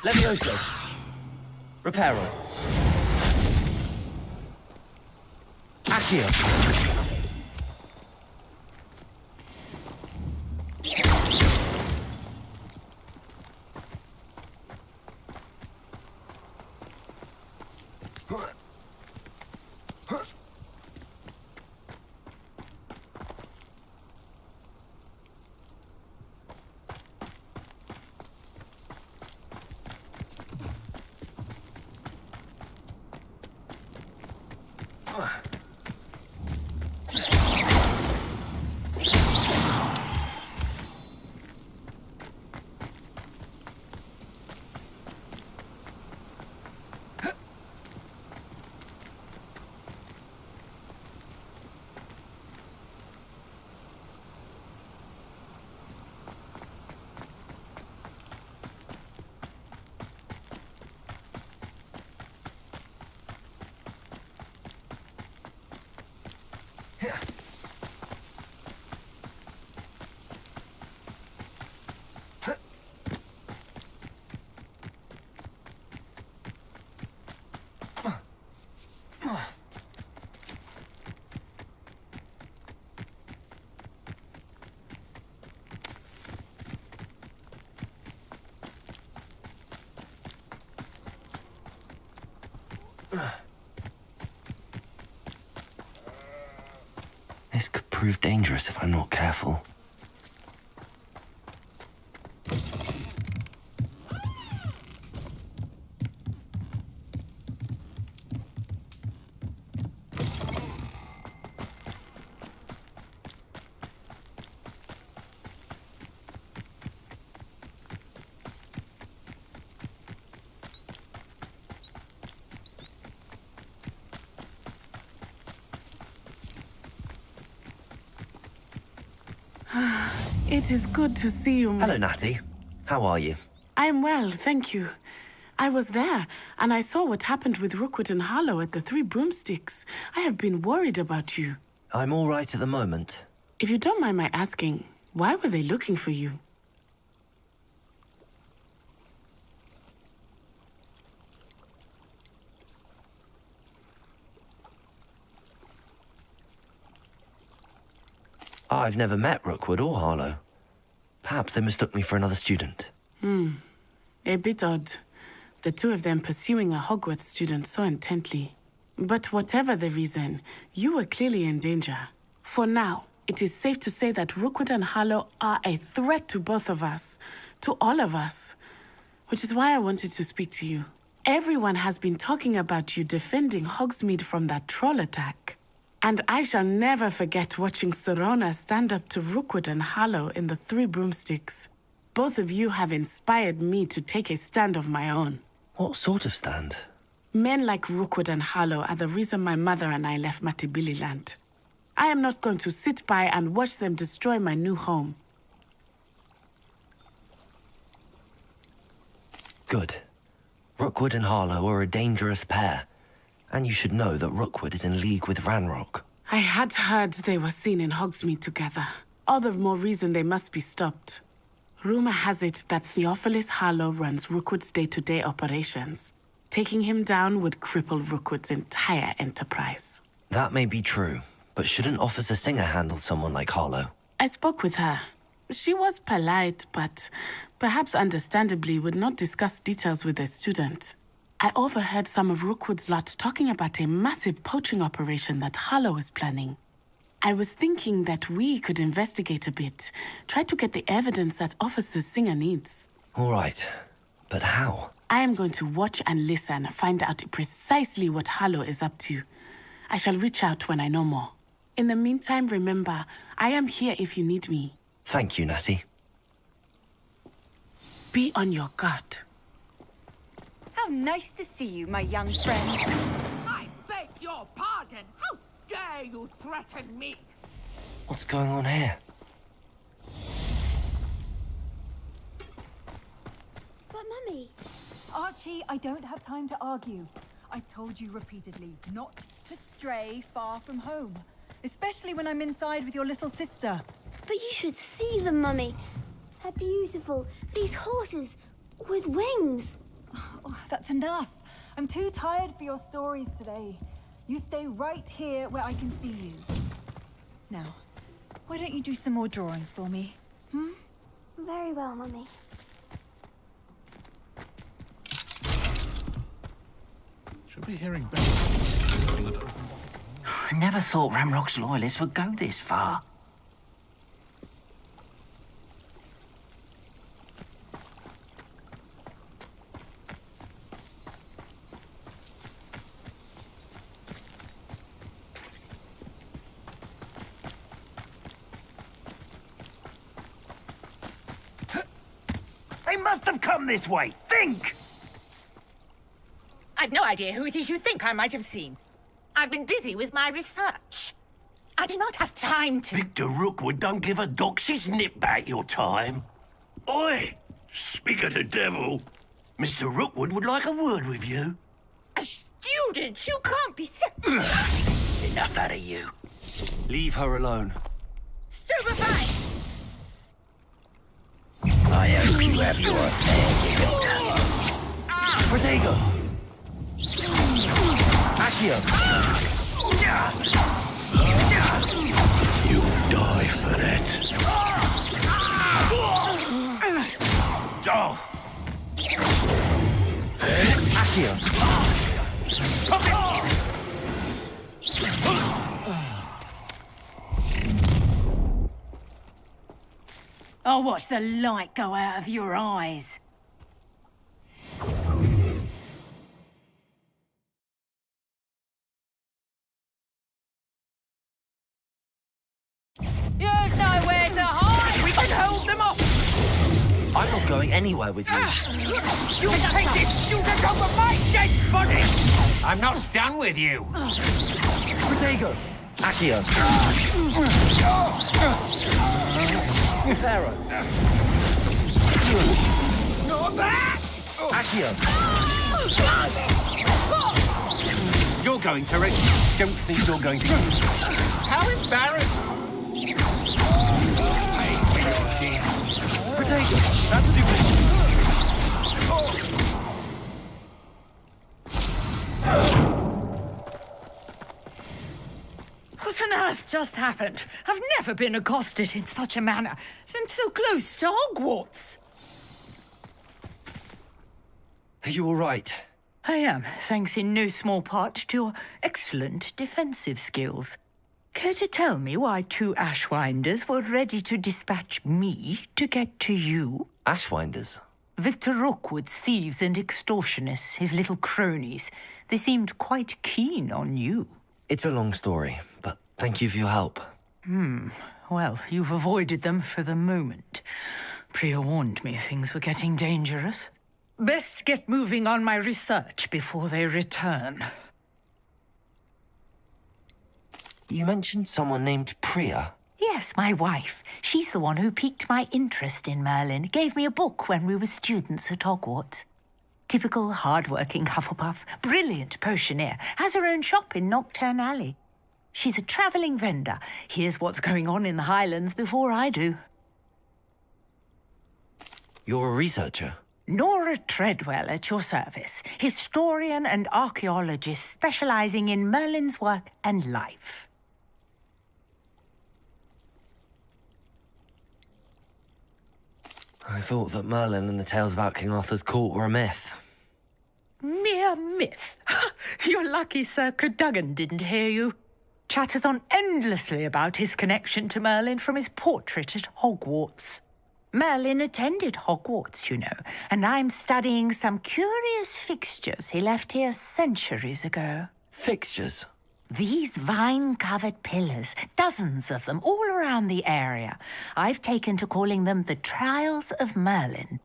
Levioso. Reparo. Accio. This could prove dangerous if I'm not careful. It is good to see you. Hello, Natty. How are you? I am well, thank you. I was there, and I saw what happened with Rookwood and Harlow at the Three Broomsticks. I have been worried about you. I'm all right at the moment. If you don't mind my asking, why were they looking for you? I've never met Rookwood or Harlow. Perhaps they mistook me for another student. A bit odd. The two of them pursuing a Hogwarts student so intently. But whatever the reason, you were clearly in danger. For now, it is safe to say that Rookwood and Harlow are a threat to both of us, to all of us. Which is why I wanted to speak to you. Everyone has been talking about you defending Hogsmeade from that troll attack. And I shall never forget watching Sorona stand up to Rookwood and Harlow in the Three Broomsticks. Both of you have inspired me to take a stand of my own. What sort of stand? Men like Rookwood and Harlow are the reason my mother and I left Matibili Land. I am not going to sit by and watch them destroy my new home. Good. Rookwood and Harlow are a dangerous pair. And you should know that Rookwood is in league with Ranrock. I had heard they were seen in Hogsmeade together. All the more reason they must be stopped. Rumor has it that Theophilus Harlow runs Rookwood's day-to-day operations. Taking him down would cripple Rookwood's entire enterprise. That may be true, but shouldn't Officer Singer handle someone like Harlow? I spoke with her. She was polite, but perhaps understandably would not discuss details with a student. I overheard some of Rookwood's lot talking about a massive poaching operation that Harlow is planning. I was thinking that we could investigate a bit, try to get the evidence that Officer Singer needs. All right, but how? I am going to watch and listen, find out precisely what Harlow is up to. I shall reach out when I know more. In the meantime, remember, I am here if you need me. Thank you, Natty. Be on your guard. How nice to see you, my young friend. I beg your pardon. How dare you threaten me? What's going on here? But, Mummy... Archie, I don't have time to argue. I've told you repeatedly not to stray far from home. Especially when I'm inside with your little sister. But you should see them, Mummy. They're beautiful. These horses with wings. Oh, that's enough. I'm too tired for your stories today. You stay right here where I can see you. Now, why don't you do some more drawings for me? Very well, Mummy. Should be hearing better. I never thought Ramrock's loyalists would go this far. They must have come this way. Think! I've no idea who it is you think I might have seen. I've been busy with my research. I do not have time to... Victor Rookwood don't give a doxy's nip back your time. Oi! Speak of the devil. Mr. Rookwood would like a word with you. A student? You can't be... Enough out of you. Leave her alone. Stupefy! I hope you have your affairs in order. Protego! Accio! You'll die for that. Accio! I'll watch the light go out of your eyes. You've nowhere to hide! We can hold them off! I'm not going anywhere with you. You take this student over my dead body! I'm not done with you. Protego! Accio! Reparo. Not that! Accio. You're going to it. Don't think you're going to. How embarrassing! Potato. That's the... What on earth just happened? I've never been accosted in such a manner, and so close to Hogwarts. Are you all right? I am, thanks in no small part to your excellent defensive skills. Care to tell me why 2 Ashwinders were ready to dispatch me to get to you? Ashwinders? Victor Rookwood's thieves and extortionists, his little cronies. They seemed quite keen on you. It's a long story, but thank you for your help. Well, you've avoided them for the moment. Priya warned me things were getting dangerous. Best get moving on my research before they return. You mentioned someone named Priya. Yes, my wife. She's the one who piqued my interest in Merlin. Gave me a book when we were students at Hogwarts. Typical hard-working Hufflepuff, brilliant potioneer, has her own shop in Nocturne Alley. She's a travelling vendor. Hears what's going on in the Highlands before I do. You're a researcher? Nora Treadwell at your service, historian and archaeologist specialising in Merlin's work and life. I thought that Merlin and the tales about King Arthur's court were a myth. Mere myth. You're lucky Sir Cadogan didn't hear you. Chatters on endlessly about his connection to Merlin from his portrait at Hogwarts. Merlin attended Hogwarts, you know, and I'm studying some curious fixtures he left here centuries ago. Fixtures? These vine-covered pillars, dozens of them, all around the area. I've taken to calling them the Trials of Merlin.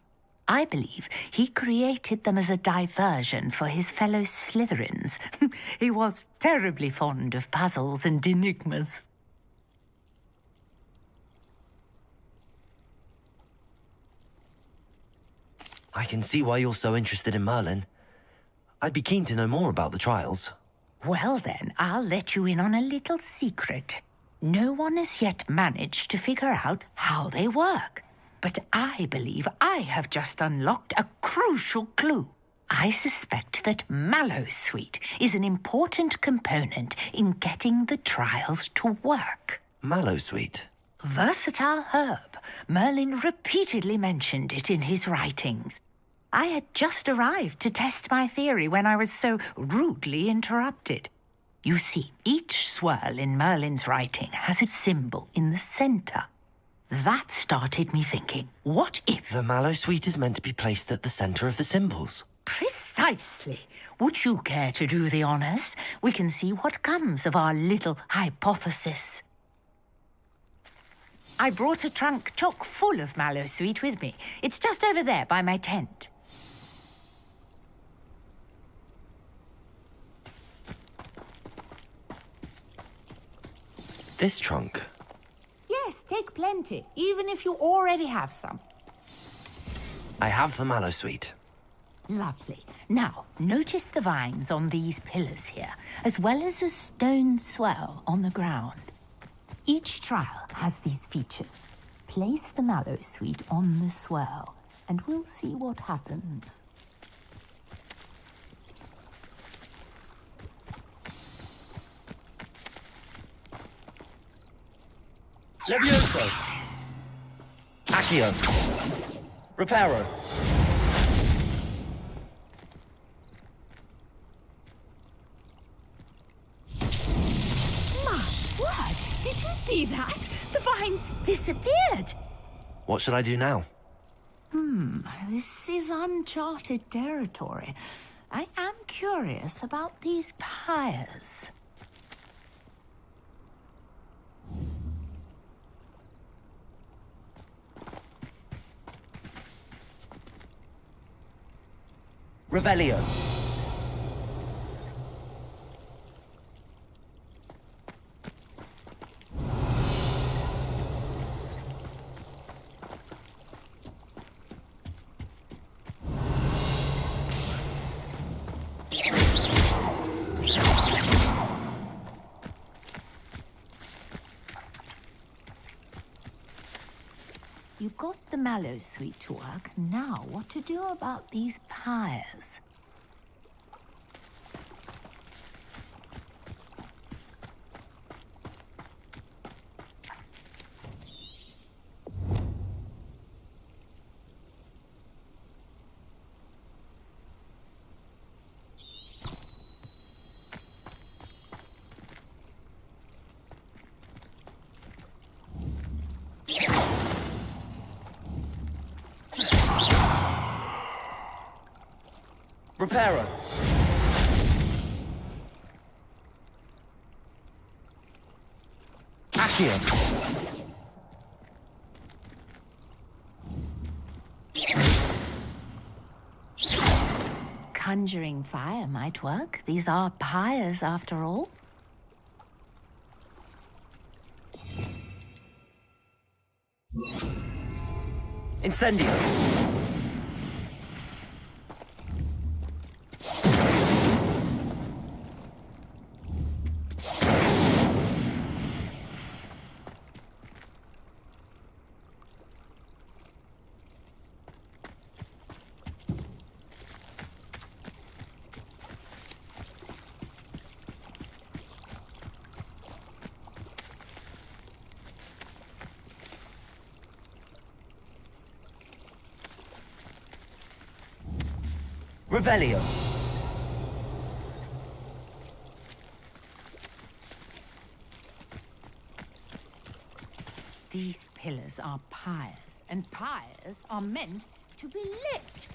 I believe he created them as a diversion for his fellow Slytherins. He was terribly fond of puzzles and enigmas. I can see why you're so interested in Merlin. I'd be keen to know more about the trials. Well then, I'll let you in on a little secret. No one has yet managed to figure out how they work. But I believe I have just unlocked a crucial clue. I suspect that Mallowsweet is an important component in getting the trials to work. Mallowsweet? Versatile herb. Merlin repeatedly mentioned it in his writings. I had just arrived to test my theory when I was so rudely interrupted. You see, each swirl in Merlin's writing has a symbol in the centre. That started me thinking, what if... The Mallowsweet is meant to be placed at the centre of the symbols. Precisely. Would you care to do the honours? We can see what comes of our little hypothesis. I brought a trunk chock full of Mallowsweet with me. It's just over there by my tent. This trunk? Yes, take plenty, even if you already have some. I have the Mallowsweet. Lovely. Now, notice the vines on these pillars here, as well as a stone swell on the ground. Each trial has these features. Place the Mallowsweet on the swell, and we'll see what happens. Levioso! Accio! Reparo! My word! Did you see that? The vines disappeared! What should I do now? This is uncharted territory. I am curious about these pyres. Revelio. got the mallow sweet to work. Now, what to do about these pyres? Reparo. Accio. Conjuring fire might work. These are pyres, after all. Incendio. Revelio. These pillars are pyres, and pyres are meant to be lit.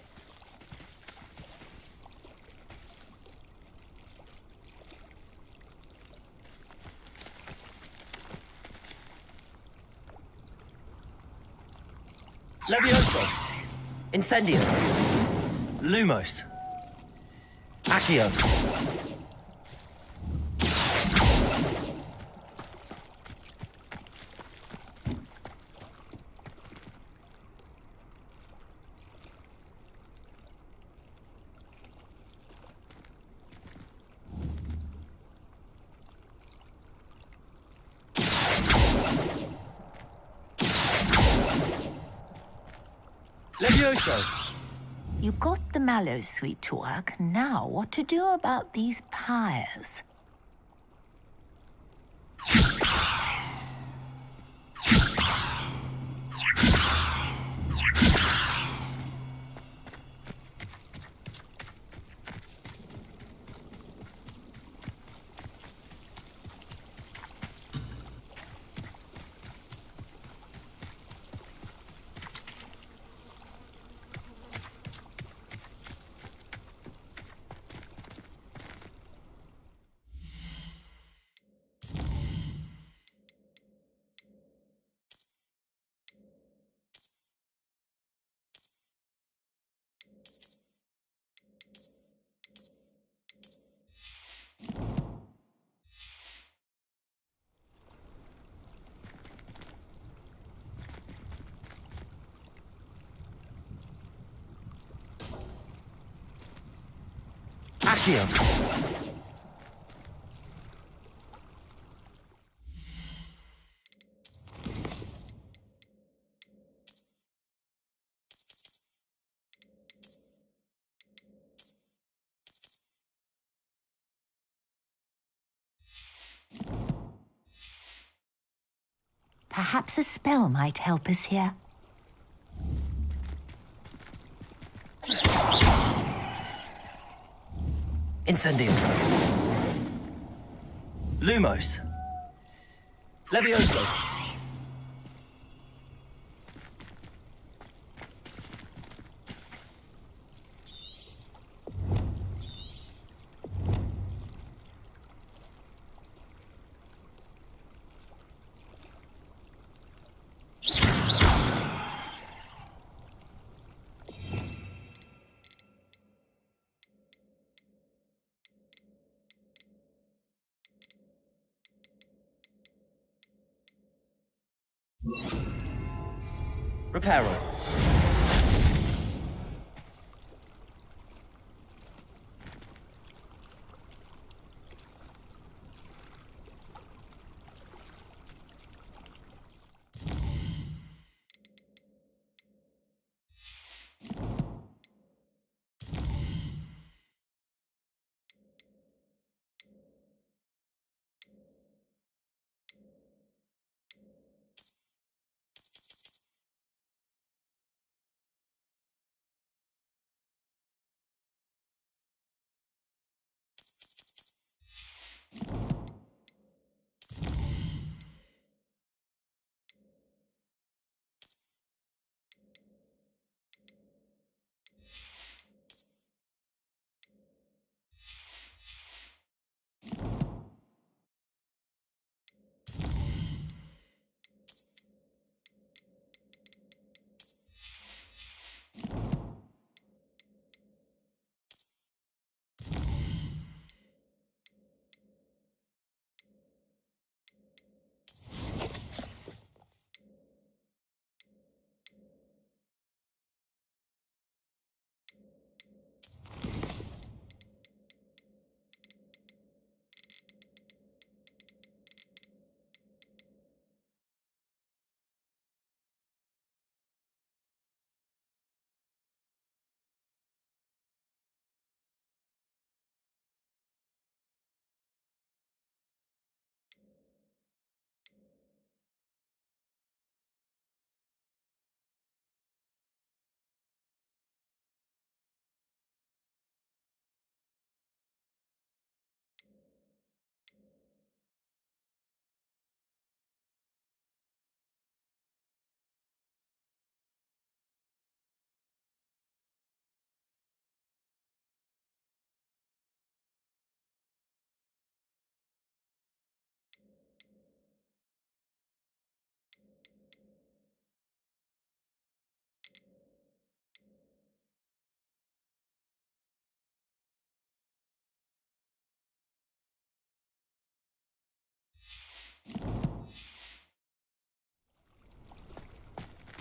Levioso. Incendio. Lumos. Accio. Levioso. You got the mallow sweet to work. Now, what to do about these pyres? Accio. Perhaps a spell might help us here. Incendio. Lumos. Levioso. Reparo.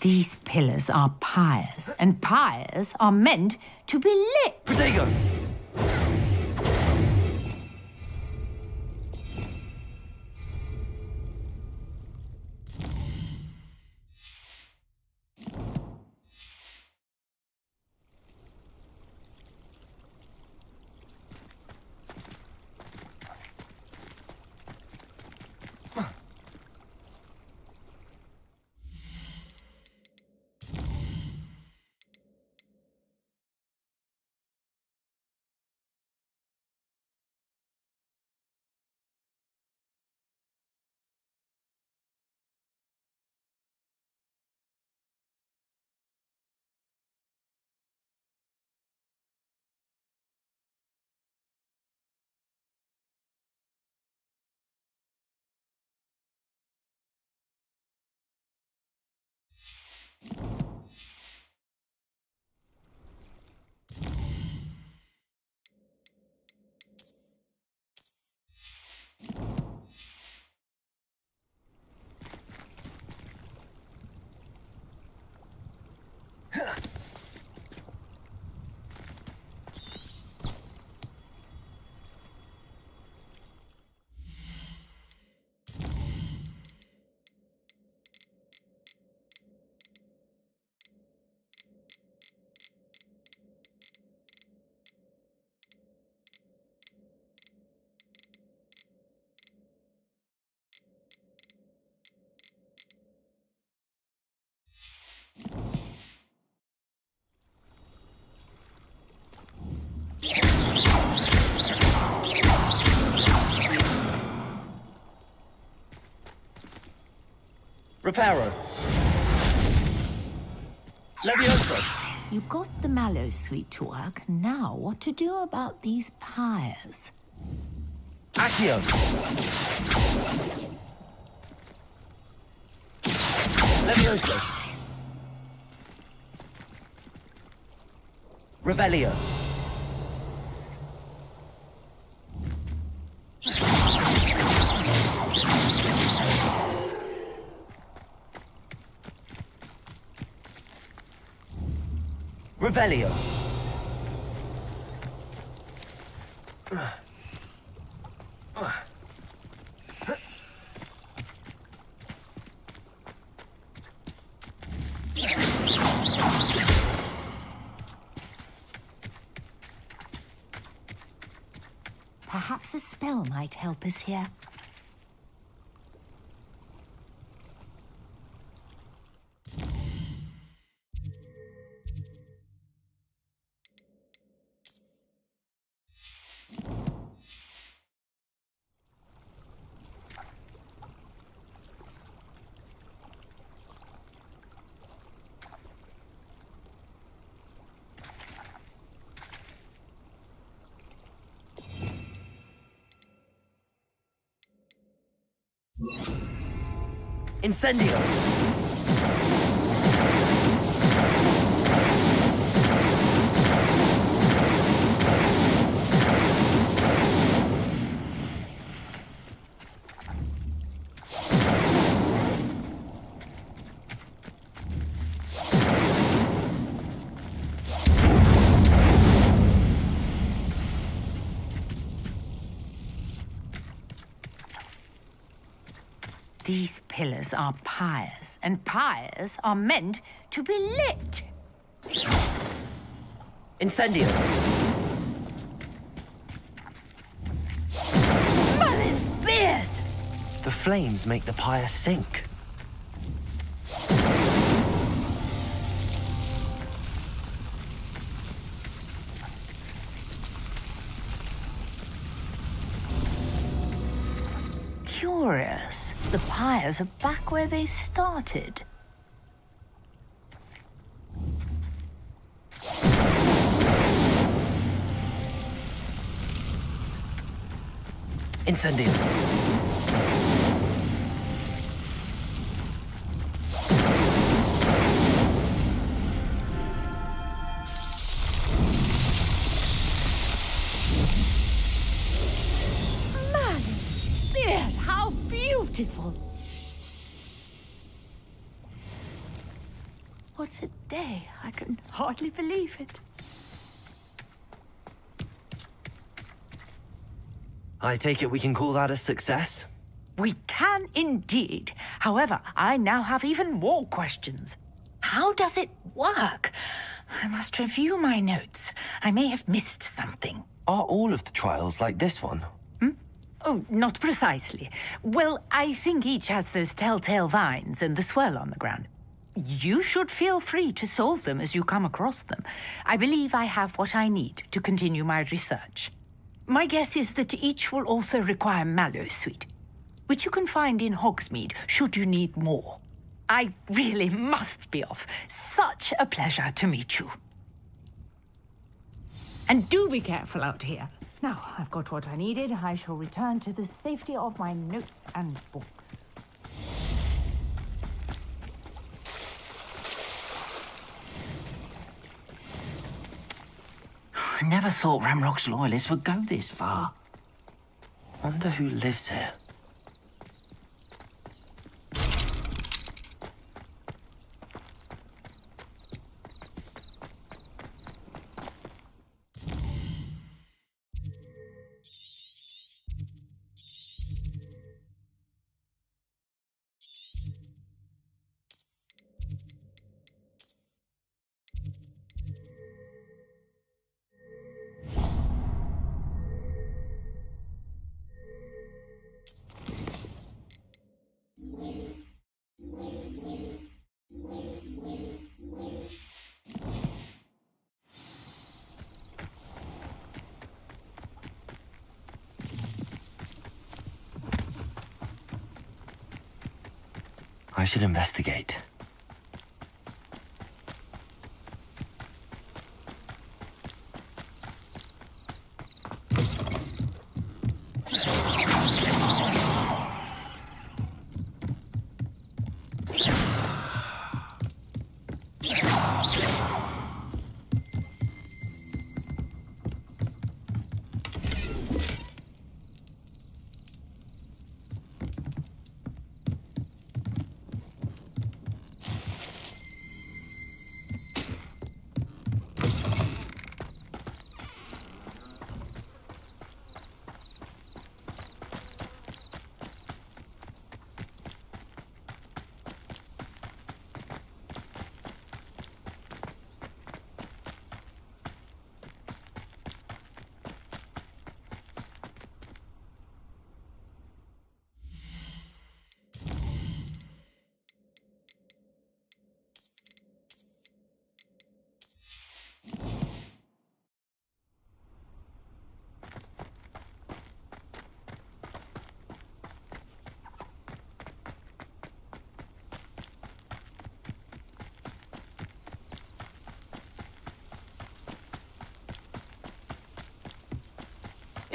These pillars are pyres, and pyres are meant to be lit. Protego! Reparo. Levioso. You got the mallow suite to work. Now, what to do about these pyres? Accio. Levioso. Revelio. Revelio. Perhaps a spell might help us here. Incendio. These pillars are pyres, and pyres are meant to be lit. Incendio. Merlin's beard! The flames make the pyre sink. Curious. The pyres are back where they started. Incendio. Merlin's beard, how beautiful! What a day. I can hardly believe it. I take it we can call that a success? We can indeed. However, I now have even more questions. How does it work? I must review my notes. I may have missed something. Are all of the trials like this one? Oh, not precisely. Well, I think each has those telltale vines and the swirl on the ground. You should feel free to solve them as you come across them. I believe I have what I need to continue my research. My guess is that each will also require mallowsweet, which you can find in Hogsmeade should you need more. I really must be off. Such a pleasure to meet you. And do be careful out here. Now, I've got what I needed. I shall return to the safety of my notes and books. I never thought Ramrock's loyalists would go this far. Wonder who lives here. I should investigate.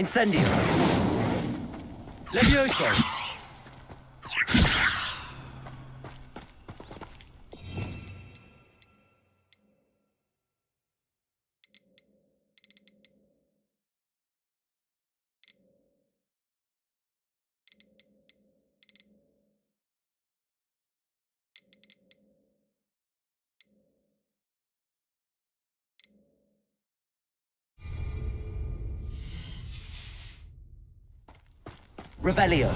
Incendio. Levioso. Revelio.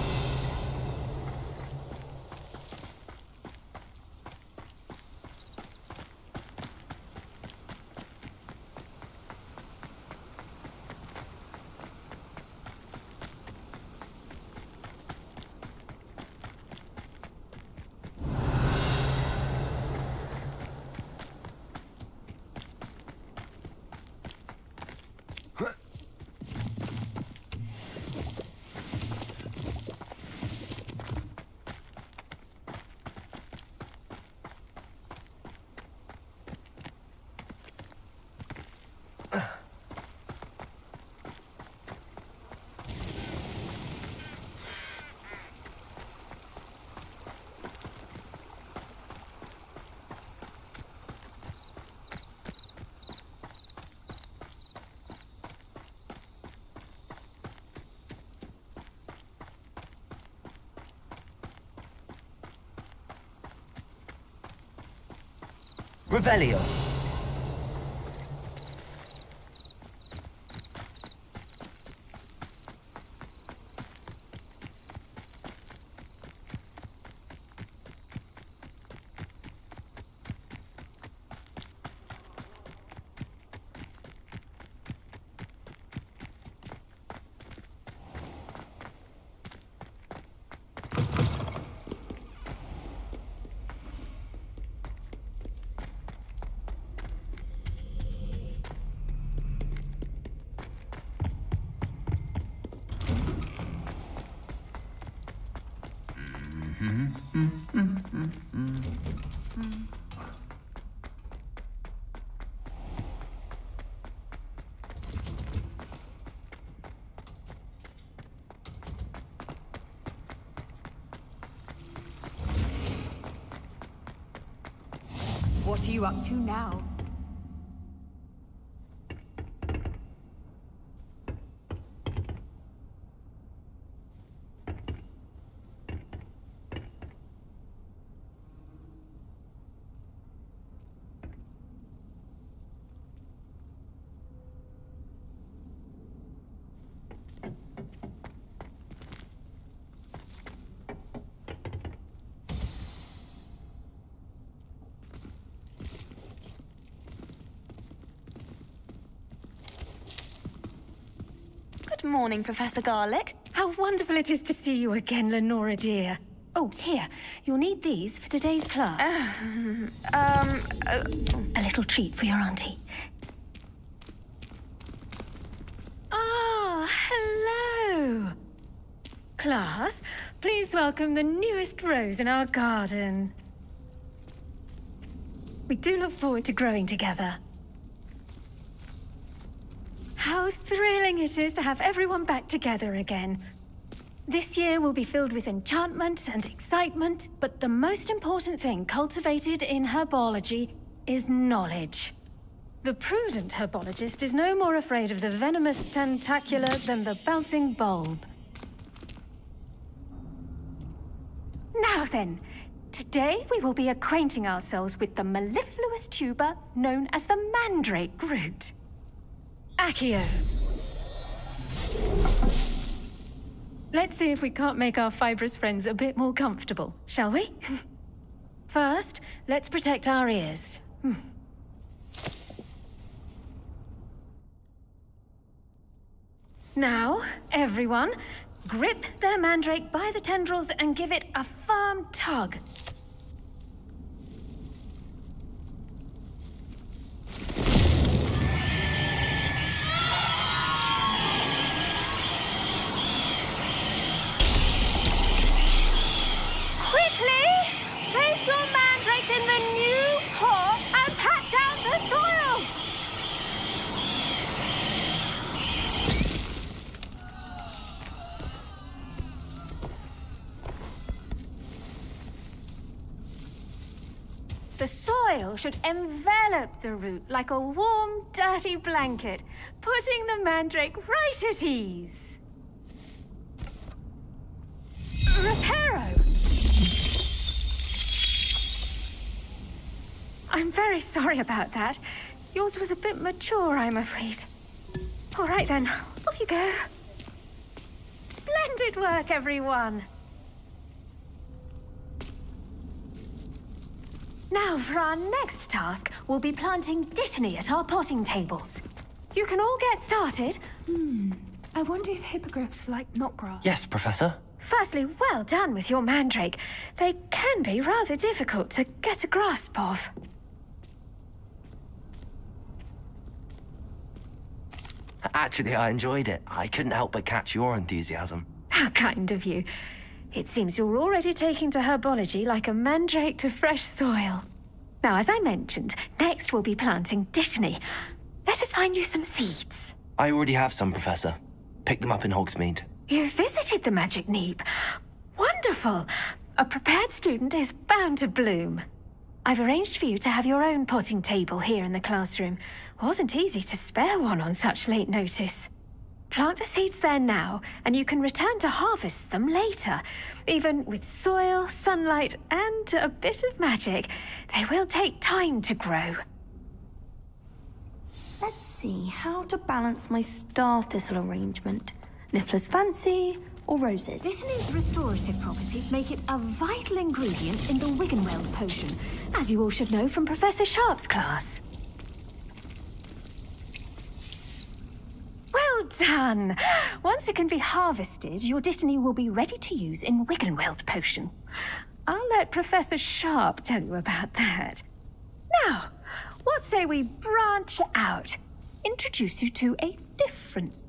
Revelio. What are you up to now? Good morning, Professor Garlick. How wonderful it is to see you again, Lenora dear. Oh, here. You'll need these for today's class. A little treat for your auntie. Ah, hello. Class, please welcome the newest rose in our garden. We do look forward to growing together. How thrilling it is to have everyone back together again. This year will be filled with enchantment and excitement, but the most important thing cultivated in herbology is knowledge. The prudent herbologist is no more afraid of the venomous tentacula than the bouncing bulb. Now then, today we will be acquainting ourselves with the mellifluous tuber known as the mandrake root. Accio. Let's see if we can't make our fibrous friends a bit more comfortable, shall we? First, let's protect our ears. Now, everyone, grip their mandrake by the tendrils and give it a firm tug. Place your mandrake in the new pot and pat down the soil! The soil should envelop the root like a warm, dirty blanket, putting the mandrake right at ease. Reparo! I'm very sorry about that. Yours was a bit mature, I'm afraid. All right then, off you go. Splendid work, everyone. Now, for our next task, we'll be planting dittany at our potting tables. You can all get started. I wonder if hippogriffs like knotgrass. Yes, Professor. Firstly, well done with your mandrake. They can be rather difficult to get a grasp of. Actually, I enjoyed it. I couldn't help but catch your enthusiasm. How kind of you. It seems you're already taking to herbology like a mandrake to fresh soil. Now, as I mentioned, next we'll be planting dittany. Let us find you some seeds. I already have some, Professor. Picked them up in Hogsmeade. You visited the Magic Neep. Wonderful. A prepared student is bound to bloom. I've arranged for you to have your own potting table here in the classroom. Wasn't easy to spare one on such late notice. Plant the seeds there now, and you can return to harvest them later. Even with soil, sunlight, and a bit of magic, they will take time to grow. Let's see how to balance my star thistle arrangement. Niffler's fancy or roses? Vitamin's restorative properties make it a vital ingredient in the Wiggenweld potion, as you all should know from Professor Sharp's class. Well done! Once it can be harvested, your Dittany will be ready to use in Wiggenweld potion. I'll let Professor Sharp tell you about that. Now, what say we branch out? Introduce you to a difference.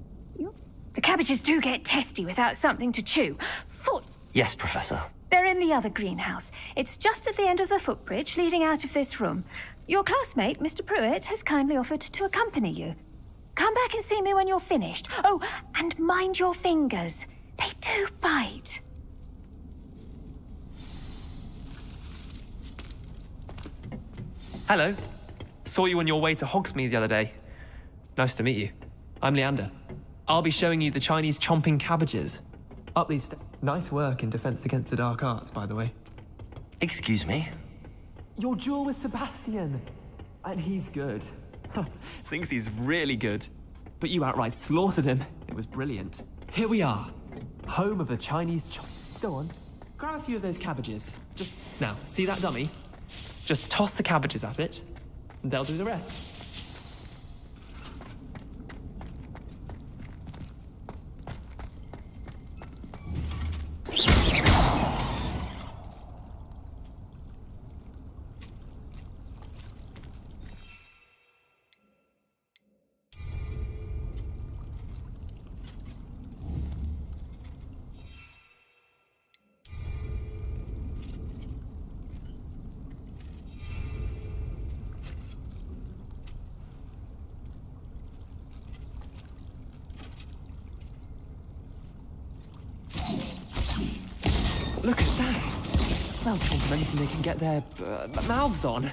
The cabbages do get testy without something to chew. Yes, Professor. They're in the other greenhouse. It's just at the end of the footbridge leading out of this room. Your classmate, Mr. Pruitt, has kindly offered to accompany you. Come back and see me when you're finished. Oh, and mind your fingers. They do bite. Hello. Saw you on your way to Hogsmeade the other day. Nice to meet you. I'm Leander. I'll be showing you the Chinese chomping cabbages. Up these Nice work in Defense Against the Dark Arts, by the way. Excuse me? Your duel with Sebastian. And he's good. Thinks he's really good. But you outright slaughtered him. It was brilliant. Here we are. Home of the Chinese Go on. Grab a few of those cabbages. Just now, see that dummy? Just toss the cabbages at it, and they'll do the rest. Look at that! They'll chomp on anything they can get their mouths on.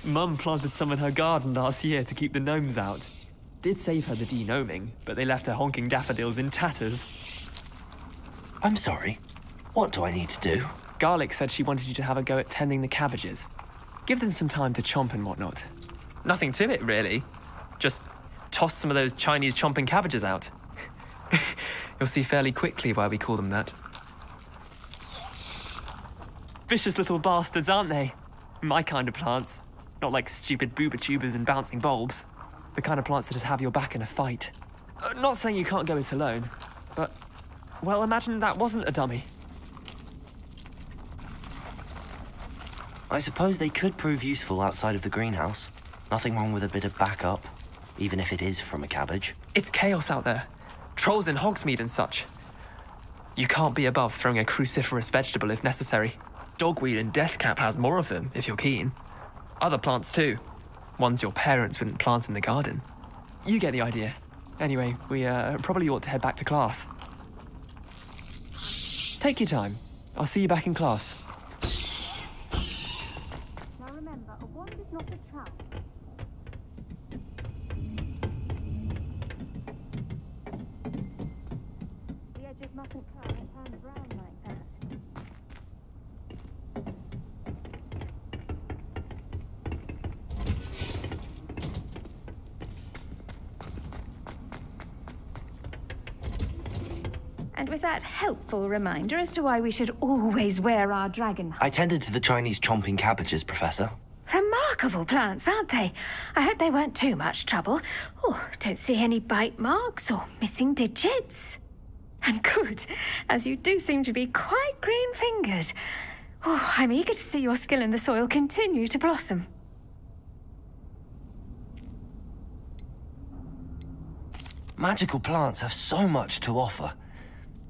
Mum planted some in her garden last year to keep the gnomes out. Did save her the de-gnoming, but they left her honking daffodils in tatters. I'm sorry. What do I need to do? Garlic said she wanted you to have a go at tending the cabbages. Give them some time to chomp and whatnot. Nothing to it, really. Just toss some of those Chinese chomping cabbages out. You'll see fairly quickly why we call them that. Vicious little bastards, aren't they? My kind of plants. Not like stupid booba tubers and bouncing bulbs. The kind of plants that'd have your back in a fight. Not saying you can't go it alone, but, well, imagine that wasn't a dummy. I suppose they could prove useful outside of the greenhouse. Nothing wrong with a bit of backup, even if it is from a cabbage. It's chaos out there. Trolls in Hogsmeade and such. You can't be above throwing a cruciferous vegetable if necessary. Dogweed and deathcap has more of them, if you're keen. Other plants too. Ones your parents wouldn't plant in the garden. You get the idea. Anyway, we probably ought to head back to class. Take your time. I'll see you back in class. Now remember, a wand is not a trap. The edges mustn't cut and turn brown like that. And with that helpful reminder as to why we should always wear our dragon. I tended to the Chinese chomping cabbages, Professor. Remarkable plants, aren't they? I hope they weren't too much trouble. Oh, don't see any bite marks or missing digits. And good, as you do seem to be quite green-fingered. Oh, I'm eager to see your skill in the soil continue to blossom. Magical plants have so much to offer.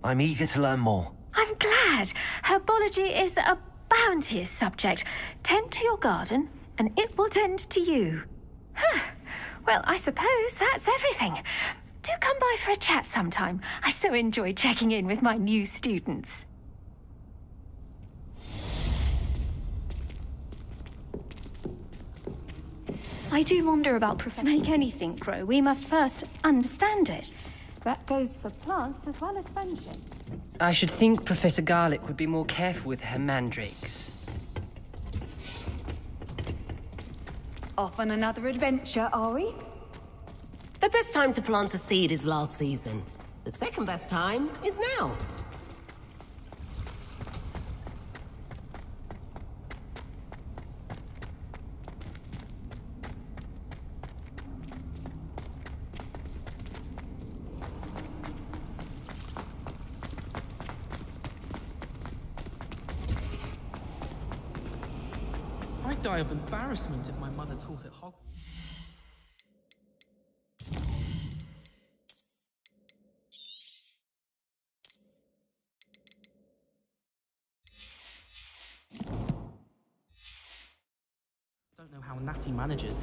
I'm eager to learn more. I'm glad. Herbology is a bounteous subject. Tend to your garden, and it will tend to you. Well, I suppose that's everything. Do come by for a chat sometime. I so enjoy checking in with my new students. I do wonder about To make anything grow, we must first understand it. That goes for plants as well as friendships. I should think Professor Garlick would be more careful with her mandrakes. Off on another adventure, are we? The best time to plant a seed is last season. The second best time is now. I'd die of embarrassment if my mother taught at Hogwarts. Don't know how Natty manages.